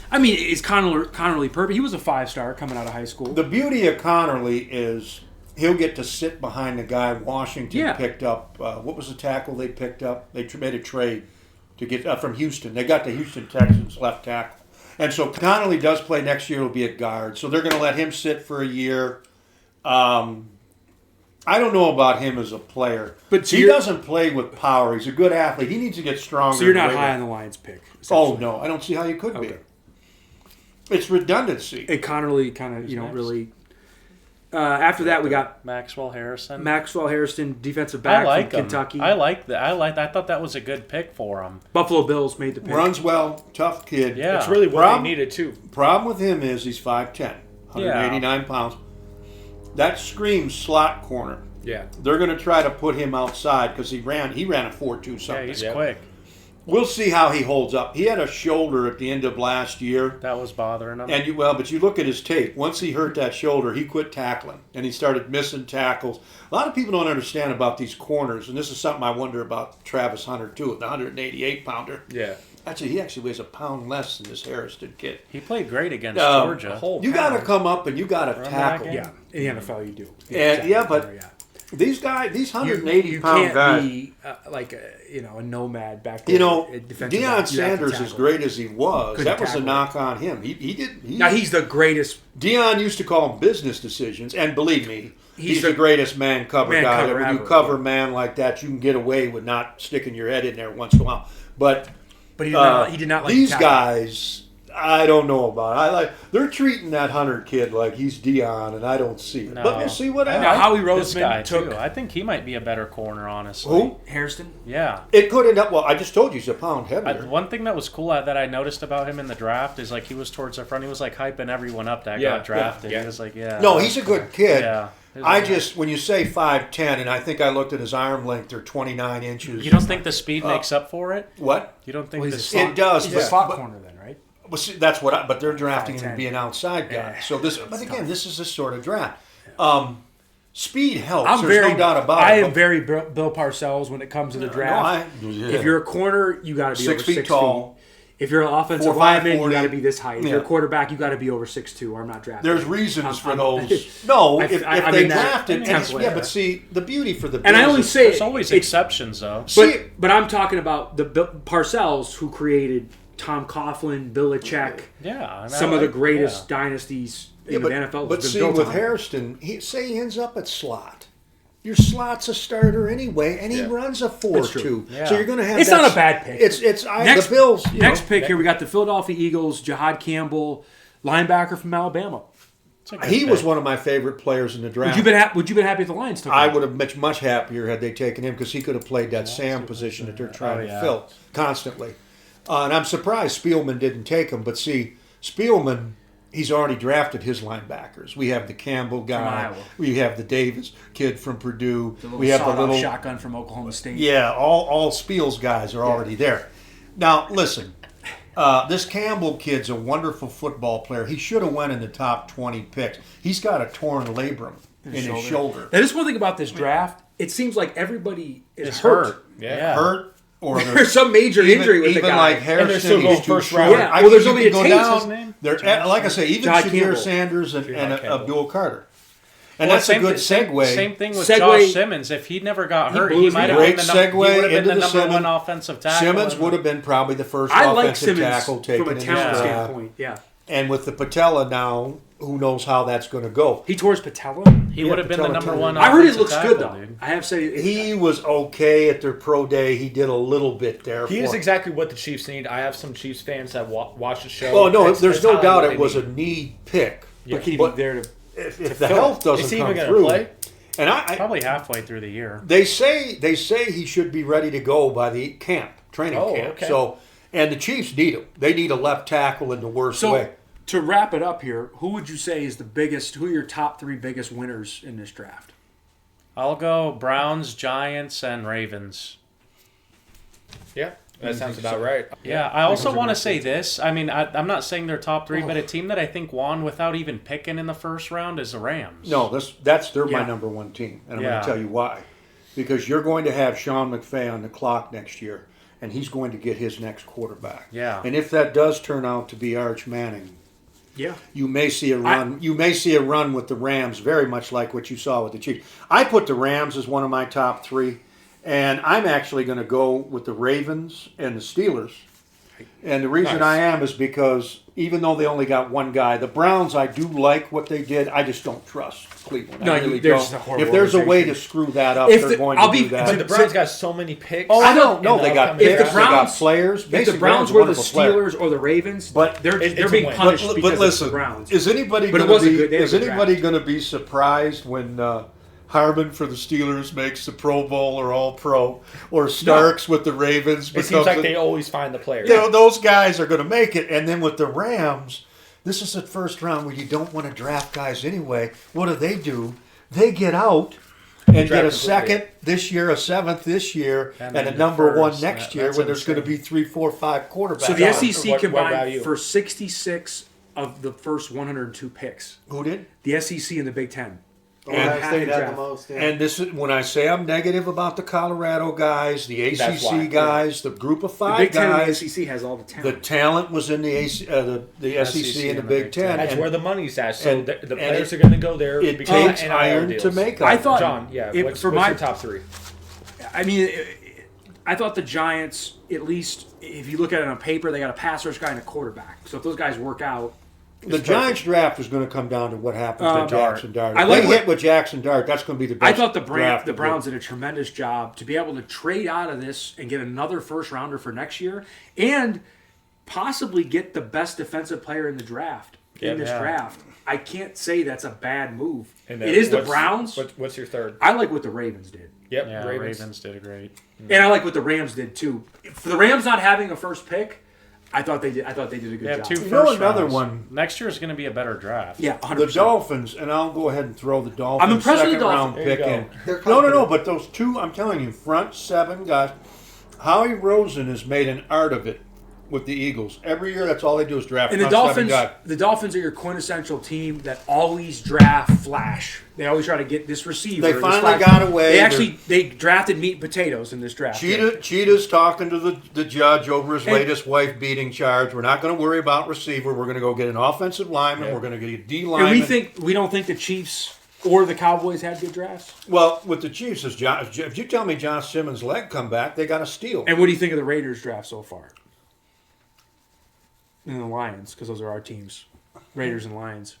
I mean, is Connerly perfect? He was a 5-star coming out of high school. The beauty of Connerly is he'll get to sit behind the guy Washington Yeah. picked up. What was the tackle they picked up? They made a trade to get from Houston. They got the Houston Texans left tackle. And so Connerly does play next year. He'll be a guard. So they're going to let him sit for a year. I don't know about him as a player. But so he you're- doesn't play with power. He's a good athlete. He needs to get stronger. So you're not and high bigger. on the Lions pick. Oh, essentially. no. I don't see how you could Okay. be. It's redundancy. And Connerly kind of, next? really. After that, we got Maxwell Harrison. Maxwell Harrison, defensive I back like from him. Kentucky. I thought that was a good pick for him. Buffalo Bills made the pick. Runs well. Tough kid. Yeah. It's really what Problem- they needed too. Problem with him is he's 5'10", 189 pounds. That screams slot corner. Yeah. They're going to try to put him outside because he ran a 4.2 Yeah, something. he's Yep. quick. We'll see how he holds up. He had a shoulder at the end of last year, That was bothering him. and but you look at his tape. Once he hurt that shoulder, he quit tackling and he started missing tackles. A lot of people don't understand about these corners, and this is something I wonder about Travis Hunter too, the 188 pounder. Yeah. Actually, he actually weighs a pound less than this Harrison kid. He played great against Um, Georgia. whole You got to pound. come up and you got to Remember tackle. that game? Yeah, in the NFL you do. But these guys, these 180 you pound can't guys. be like a nomad back there. You know, at defensive Deion back. You have to Sanders, as tackle. great as he was, Couldn't that was a tackle. knock on him. He Now he's the greatest. Deion used to call them business decisions, and believe me, he's He's the the greatest man cover man guy. cover When you ever. cover a man like that, you can get away with not sticking your head in there once in a while. But But he did not like these to tackle. guys. I don't know about. They're treating that Hunter kid like he's Deion, and I don't see it. No. But we'll see what I happens. Now Howie This guy Roseman took too. I think he might be a better corner, honestly. Who? Hairston. Yeah. It could end up. Well, I just told you he's a pound heavier. One thing that was cool that I noticed about him in the draft is like he was towards the front. He was like hyping everyone up that Yeah, got drafted. yeah. He was like, yeah. No, he's a good kid. Yeah. I just, when you say 5'10", and I think I looked at his arm length, they're 29 inches. You don't think the speed makes up for it? What? You don't think Well, the he's a speed? slot, It does, He's but- a slot but- corner then, right? Well, see, that's what. But they're drafting him to 5'10". be an outside guy. Yeah, So this, but again, this is a sort of draft. Speed helps. I'm There's very no doubt about I it. am very Bill Parcells when it comes to the draft. No, If you're a corner, you got to be 6 over feet 6 tall. feet. if you're an offensive 4'5", lineman, you 40. got to be this height. If Yeah. you're a quarterback, you got to be over 6'2", or I'm not drafting. There's reasons for I'm- those. No, if I they mean that drafted, and template. yeah, but see, the beauty for the And I Bills only is- say There's always it's- exceptions, though. but I'm talking about the Parcells who created Tom Coughlin, Belichick, Yeah, and some I of the like- greatest dynasties in the NFL. but has been see, built with on. Hairston, say he ends up at slot. Your slot's a starter anyway, and he runs a 4-2. Yeah. So you're going to have. It's that- not a bad pick. It's Next the Bills. you Next know, pick here, we got the Philadelphia Eagles, Jihad Campbell, linebacker from Alabama. It's a good he was pick. one of my favorite players in the draft. Would you been happy if the Lions took him? I would have been much happier had they taken him because he could have played that Sam position that they're trying to fill constantly. And I'm surprised Spielman didn't take him. But see, Spielman, he's already drafted his linebackers. We have the Campbell guy. Iowa. We have the Davis kid from Purdue. The little We have the sawed-off little shotgun from Oklahoma State. yeah. All Spiel's guys are already there. Now listen, this Campbell kid's a wonderful football player. He should have went in the top 20 picks. He's got a torn labrum in his shoulder. That is one thing about this draft. It seems like everybody is It's hurt. hurt. Yeah. Hurt or There's some major injury with the even guy. like And they're Harrison, still going he's too first short. round. Yeah, I well, there's think only you a can tape, go what's down. his name? They're, like I say, even Jihad Shadeur Campbell. Sanders and Campbell. Abdul Carter. And Well, that's a good segue. Same thing with Segue- Josh Simmons. If he never got hurt, blew he his might have Great been the, segue he would have been into the the number Simmons. one offensive tackle. Simmons in would the- have been probably the first I like offensive Simmons tackle taken from a in talent this draft. standpoint. Yeah, And with the patella now, who knows how that's going to go. he tore his patella. He Yeah, would have been the patella number tendon. one. I heard it offensive looks good tackle, though. dude. I have to say He was okay at their pro day. He did a little bit there. He for is him. exactly what the Chiefs need. I have some Chiefs fans that watch the show. Oh, no, That's- there's that's no highly doubt what it they was need. a need pick. Yeah. But can he But- be there to? If the health doesn't Is he come even gonna through, play? and I Probably halfway through the year. they say he should be ready to go by the training Oh, camp. okay. So, and the Chiefs need him. They need a left tackle in the worst So way. to wrap it up here, who would you say is the biggest? Who are your top three biggest winners in this draft? I'll go Browns, Giants, and Ravens. Yeah, that sounds about right. Yeah, I also want to say this. I mean, I'm not saying they're top three, but a team that I think won without even picking in the first round is the Rams. No, they're my Yeah. number one team, and I'm Yeah. going to tell you why. Because you're going to have Sean McVay on the clock next year, and he's going to get his next quarterback. Yeah. And if that does turn out to be Arch Manning, Yeah, you may see a run. You may see a run with the Rams, very much like what you saw with the Chiefs. I put the Rams as one of my top three, and I'm actually going to go with the Ravens and the Steelers. And the reason Nice. I am is because even though they only got one guy, the Browns, I do like what they did. I just don't trust Cleveland. No, I really there's don't. a horrible If there's a way organization. to screw that up, If they're the- going I'll to do be- that. But the Browns got so many picks. Oh, I don't in know. the They got upcoming If the picks. draft. They got Browns- players. if Mason the Browns Graham's a were the wonderful player. Steelers or the Ravens, But they're it's being a win. punished But because listen, of the Browns. is anybody But it going to was a be? good- they had Is a good anybody draft. going to be surprised when Harmon for the Steelers makes the Pro Bowl or All Pro, or Starks with the Ravens? It seems like they always find the players. those guys are going to make it. And then with the Rams, this is the first round where you don't want to draft guys anyway. What do? They get out and get a Draft second this year, a seventh this year, and then a the number one first. next Yeah, year that's when there's going to insane. be 3, 4, 5 quarterbacks. So the John, SEC what about combined you? for 66 of the first 102 picks. Who did? The SEC and the Big Ten. Ohio half State the had draft. the most. Yeah. And this is when I say I'm negative about the Colorado guys, the That's ACC why, guys, the group of The five Big Ten and the guys. SEC has all the The talent. talent was in the SEC and the Big Ten. That's and where the money's at. So and- the and players it- are going to go there. it because of takes NIL iron deals. to make I up. thought, John, yeah. if- What's for your my top three? I mean, I thought the Giants, at least if you look at it on paper, they got a pass rush guy and a quarterback. So if those guys work out, The Giants draft is going to come down to what happens with Jackson Dart. I If like they what- hit with Jackson Dart, that's going to be the I best. thought the draft of Browns did a tremendous job to be able to trade out of this and get another first rounder for next year, and possibly get the best defensive player in the draft in this draft. I can't say that's a bad move. And It then is the what's- Browns. What's your third? I like what the Ravens did, Yep, Yeah, Ravens. Ravens did great. and I like what the Rams did too. For the Rams not having a first pick, I thought they did. I thought they did a good They have job. two You know first another rounds. one? Next year is going to be a better draft. Yeah, The 100%. Dolphins, and I'll go ahead and throw the Dolphins. I'm impressed with the second round Dolphins. There you pick go. in. They're No, confident. but those two, I'm telling you, front seven guys. Howie Rosen has made an art of it with the Eagles. Every year, that's all they do is draft. And the front seven Dolphins, guy. the Dolphins are your quintessential team that always draft flash. They always try to get this receiver. They this finally flash. got away. They drafted meat and potatoes in this draft. Cheetah's talking to the judge over his latest wife beating charge. We're not going to worry about receiver. We're going to go get an offensive lineman. We're going to get a D lineman. And we don't think the Chiefs or the Cowboys had good drafts. Well, with the Chiefs, if you tell me Josh Simmons' leg come back, they got a steal. And what do you think of the Raiders draft so far? And the Lions, because those are our teams. Raiders and Lions.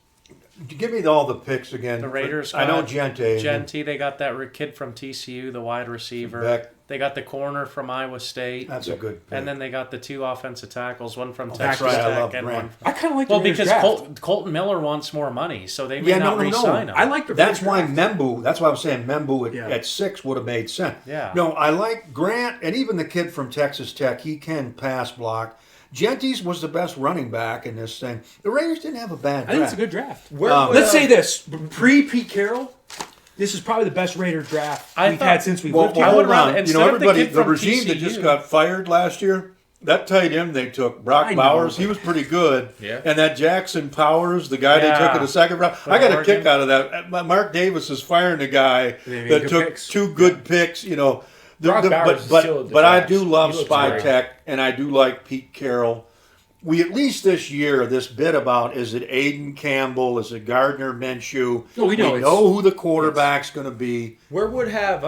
Give me all the picks again. The Raiders. I know Gente. They got that kid from TCU, the wide receiver. Beck. They got the corner from Iowa State. That's a good pick. And then they got the 2 offensive tackles, one from That's Texas right, I Tech love and Grant. one from... I kind of like the Well, Raiders because draft. Colton Miller wants more money, so they may not re-sign him. I like the That's Raiders why draft. Membu. That's why I was saying Membu Yeah. at 6 would have made sense. Yeah. No, I like Grant and even the kid from Texas Tech. He can pass block. Genties was the best running back in this thing. The Raiders didn't have a bad draft. I think it's a good draft. Where- Let's say this: pre-Pete Carroll, this is probably the best Raiders draft we've had since we've lived here. I would hold rather- on. You instead know, of the everybody, kid the from regime that TCU. just got fired last year, that tight end they took, Brock I know, Bowers, he but- was pretty good. Yeah. And that Jackson Powers, the guy they took in the second round, I got a Oregon. kick out of that. Mark Davis is firing the guy They made that good took picks. 2 good picks, you know. Brock Bowers is still the but I trash. do love He looks Spy great. Tech, and I do like Pete Carroll. We at least this year, this bit about is it Aiden Campbell, is it Gardner Minshew? No, we know it's- who the quarterback's going to be. Where would have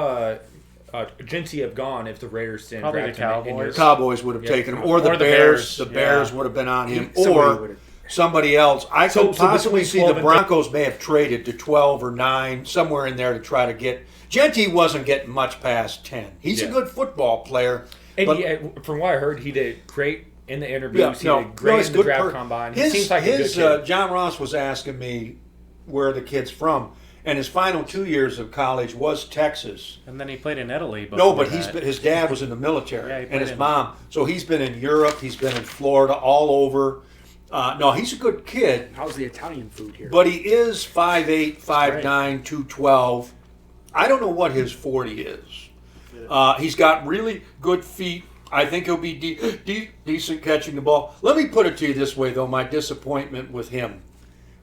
Genty have gone if the Raiders didn't Probably draft the him in Cowboys. your- Cowboys would have Yeah. taken him, or the Or the Bears. Bears, The yeah. Bears would have been on him, Somebody or would've- somebody else. I So could possibly between see 12 the and Broncos may have traded to 12 or 9, somewhere in there to try to get. Genty wasn't getting much past 10. He's a Yeah. good football player. And but- from what I heard, he did great in the interviews. Yeah, he no, did great he's in a the good draft combine. He His, seems like a good kid. John Ross was asking me where the kid's from, and his final 2 years of college was Texas. And then he played in Italy. No, before but that. his dad was in the military, Yeah, he and played his in- mom. So he's been in Europe, he's been in Florida, all over. No, he's a good kid, How's the Italian food here? but he is 5'8", 5'9", 212. I don't know what his 40 is. He's got really good feet. I think he'll be decent catching the ball. Let me put it to you this way, though, my disappointment with him.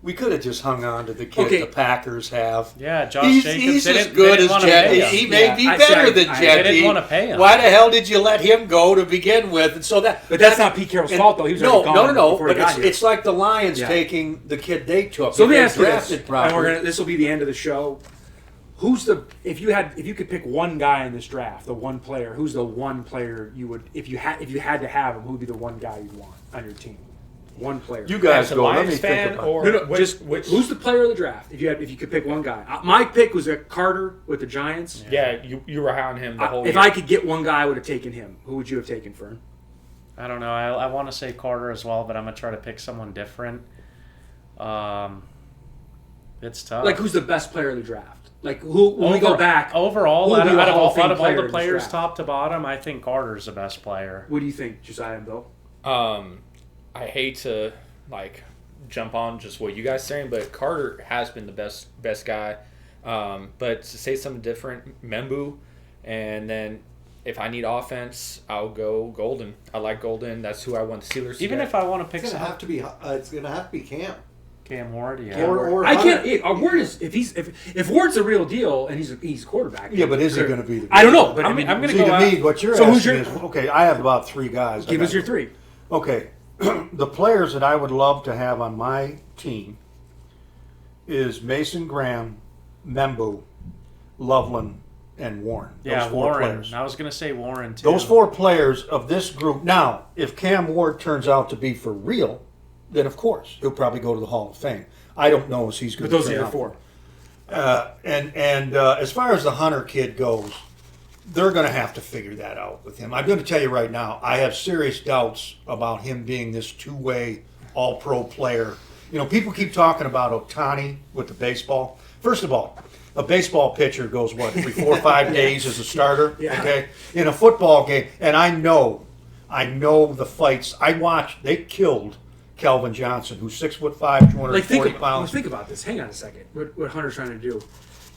We could have just hung on to the kid Okay. the Packers have. Yeah, Josh He's Jacobs. They as didn't- good they didn't as wanna pay Jetty. him. He may Yeah, be I better see, than I- they Jetty. didn't wanna pay him. Why the hell did you let him go to begin with? And so But that's not Pete Carroll's fault, though. He was no, already gone no. before he But got it's, here. it's like the Lions Yeah. taking the kid they took. So let me If they ask you this, drafted and properly. this will be the end of the show. Who's the if you could pick one guy in this draft, the one player, who's the one player you would if you had to have him, who would be the one guy you'd want on your team? One player. You guys As a go. Let me Lions think fan about or no, which, just which who's the player of the draft? If you could pick one guy, my pick was Carter with the Giants. yeah, you were high on him the whole If year. I could get one guy, I would have taken him. Who would you have taken, Fern? I don't know. I want to say Carter as well, but I'm gonna try to pick someone different. It's tough. Like, who's the best player of the draft? Like, who when we go back overall, who would out be a of Hall all, of Fame out of all player the in this players, draft? top to bottom, I think Carter's the best player. What do you think, Jesiah and Bill? I hate to jump on just what you guys saying, but Carter has been the best guy. But to say something different, Membu, and then if I need offense, I'll go Golden. I like Golden. That's who I want the Steelers to Even get. if I want to pick It's gonna some have to be. It's gonna have to be Cam. Cam Ward, yeah. Or I Hunter. can't. Ward is if Ward's the real deal and he's quarterback. Yeah, but is he going to be the? I don't know, but I'm I mean, gonna See, go to out. me, what you're So who's asking your- is okay. I have about 3 guys. give us your 3. Okay, the players that I would love to have on my team is Mason Graham, Membu, Loveland, and Warren. Yeah, Those 4 Warren. players. I was gonna say Warren too. Those 4 players of this group. Now, if Cam Ward turns out to be for real, then of course he'll probably go to the Hall of Fame. I don't know if he's going But to. those are your 4. And as far as the Hunter kid goes, they're going to have to figure that out with him. I'm going to tell you right now, I have serious doubts about him being this 2-way All-Pro player. You know, people keep talking about Ohtani with the baseball. First of all, a baseball pitcher goes, what, every 4 or 5 days as a starter? Yeah. Okay? In a football game, and I know the fights. I watched, they killed Calvin Johnson, who's 6'5", 240 Like think pounds. about this. Hang on a second. What Hunter's trying to do.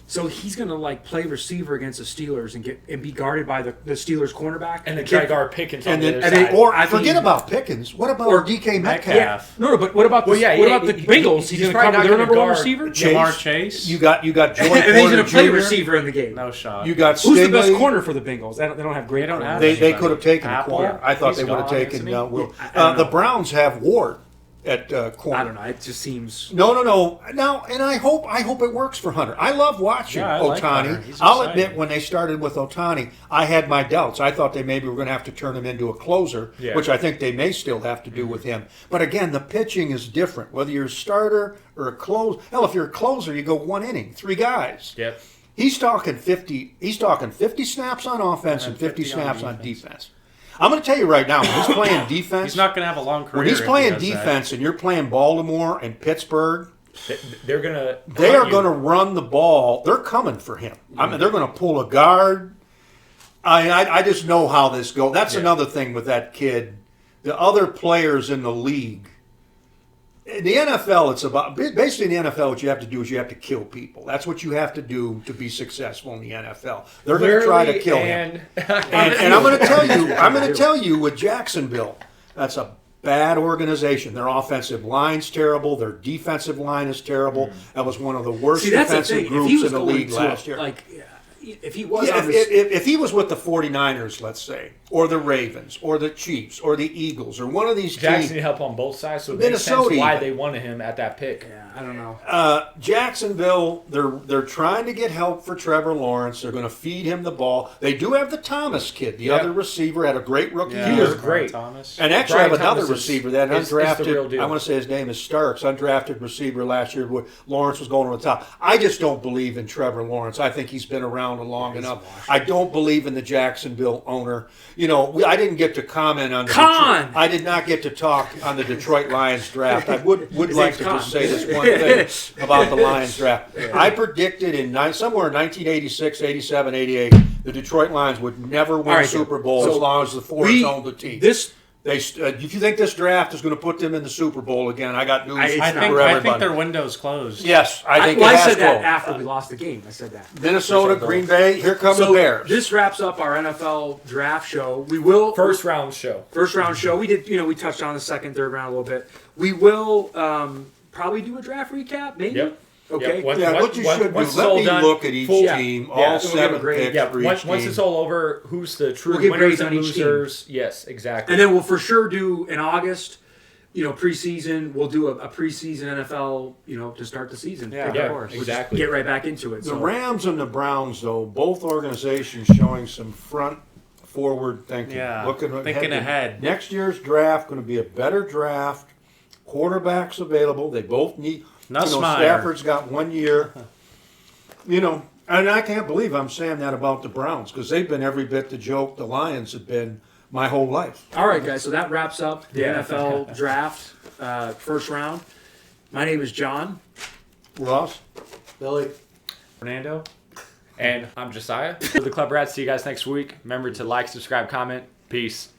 So he's gonna like play receiver against the Steelers and be guarded by the Steelers cornerback And then try to guard Pickens on And the then, other side. or I forget mean- about Pickens. What about Or DK Metcalf? Yeah. No, but what about the Well, yeah, what yeah, about the he- Bengals? he's He's gonna probably cover not their gonna number one guard receiver. Jamar Chase. You got Joy And then he's Porter gonna play Jr. receiver in the game. No shot. You got Who's the best Stingley. corner for the Bengals? They don't have great. They don't corners. have They anybody. could have taken a Apple? corner. I thought He's they would have gone, taken isn't he? Will. I don't The know. Browns have Ward at corner. I don't know. It just seems. No. Now, and I hope it works for Hunter. I love watching Yeah, I like Hunter. Ohtani. He's I'll exciting. admit, when they started with Ohtani, I had my doubts. I thought they maybe were going to have to turn him into a closer, Yeah. which I think they may still have to do with him. But again, the pitching is different. Whether you're a starter or a closer, hell, if you're a closer, you go 1 inning, 3 guys. Yep. He's talking 50. He's talking 50 snaps on offense and 50 snaps on defense. I'm going to tell you right now, when he's playing defense, He's not going to have a long career. when he's if playing he does that. defense, and you're playing Baltimore and Pittsburgh. They're gonna. They are going to run the ball. They're coming for him. I mean, they're going to pull a guard. I just know how this goes. That's another thing with that kid. The other players in the league. In the NFL, it's about basically in the NFL. What you have to do is you have to kill people. That's what you have to do to be successful in the NFL. They're going to try to kill him. And I'm going to tell you. I'm going to tell you with Jacksonville, that's a bad organization. Their offensive line's terrible. Their defensive line is terrible. That was one of the worst See, that's the defensive thing. If groups he was in the going league to last year. like, if he was Yeah, on this, if he was with the 49ers, let's say, or the Ravens, or the Chiefs, or the Eagles, or one of these Jackson teams, needed help on both sides, so it makes sense Minnesota why even. they wanted him at that pick. yeah, I don't know. Jacksonville, they're trying to get help for Trevor Lawrence. They're going to feed him the ball. They do have the Thomas kid, the other receiver, had a great rookie Yeah, He was year. great. Thomas. And actually, Brian I have another Thomas is- receiver, that is the undrafted. real deal. I want to say his name is Starks, undrafted receiver last year. Where Lawrence was going over the top. I just don't believe in Trevor Lawrence. I think he's been around long enough. I don't believe in the Jacksonville owner. You know, I didn't get to comment on the Con! I did not get to talk on the Detroit Lions draft. I would His like name's to Con. just say this one thing about the Lions draft. I predicted somewhere in 1986, 87, 88, the Detroit Lions would never win All right, a Super Bowl so as long as the Fords owned the team. If you think this draft is going to put them in the Super Bowl again, I got news I for think- everybody. I think their window's closed. Yes, I think I it has said that closed. after we lost the game. I said that. Minnesota, Green Bay, here come the So Bears. this wraps up our NFL draft show. We will First round show. first round show. We did, we touched on the second, third round a little bit. We will probably do a draft recap, maybe. Yep. Okay. Yep. Once- yeah, once- what you once- should do, once it's let all me done, look at each full- team, yeah, all so we'll give a 7 grade. picks Yeah, for each once team. it's all over, who's the true We'll give winners grades and on each team. losers? Yes, exactly. And then we'll for sure do in August, preseason. We'll do a preseason NFL, to start the season. Yeah, yeah, of course. We'll just exactly. get right back into it. The So Rams and the Browns, though, both organizations showing some forward thinking. Yeah, thinking to ahead. Next year's draft going to be a better draft. Quarterbacks available. They both need. Nussmeier. Stafford's got 1 year. And I can't believe I'm saying that about the Browns because they've been every bit the joke the Lions have been my whole life. all right, guys. So that wraps up the NFL draft first round. My name is John. Ross? Billy. Fernando. And I'm Jesiah. For the Club Rats, see you guys next week. Remember to like, subscribe, comment. Peace.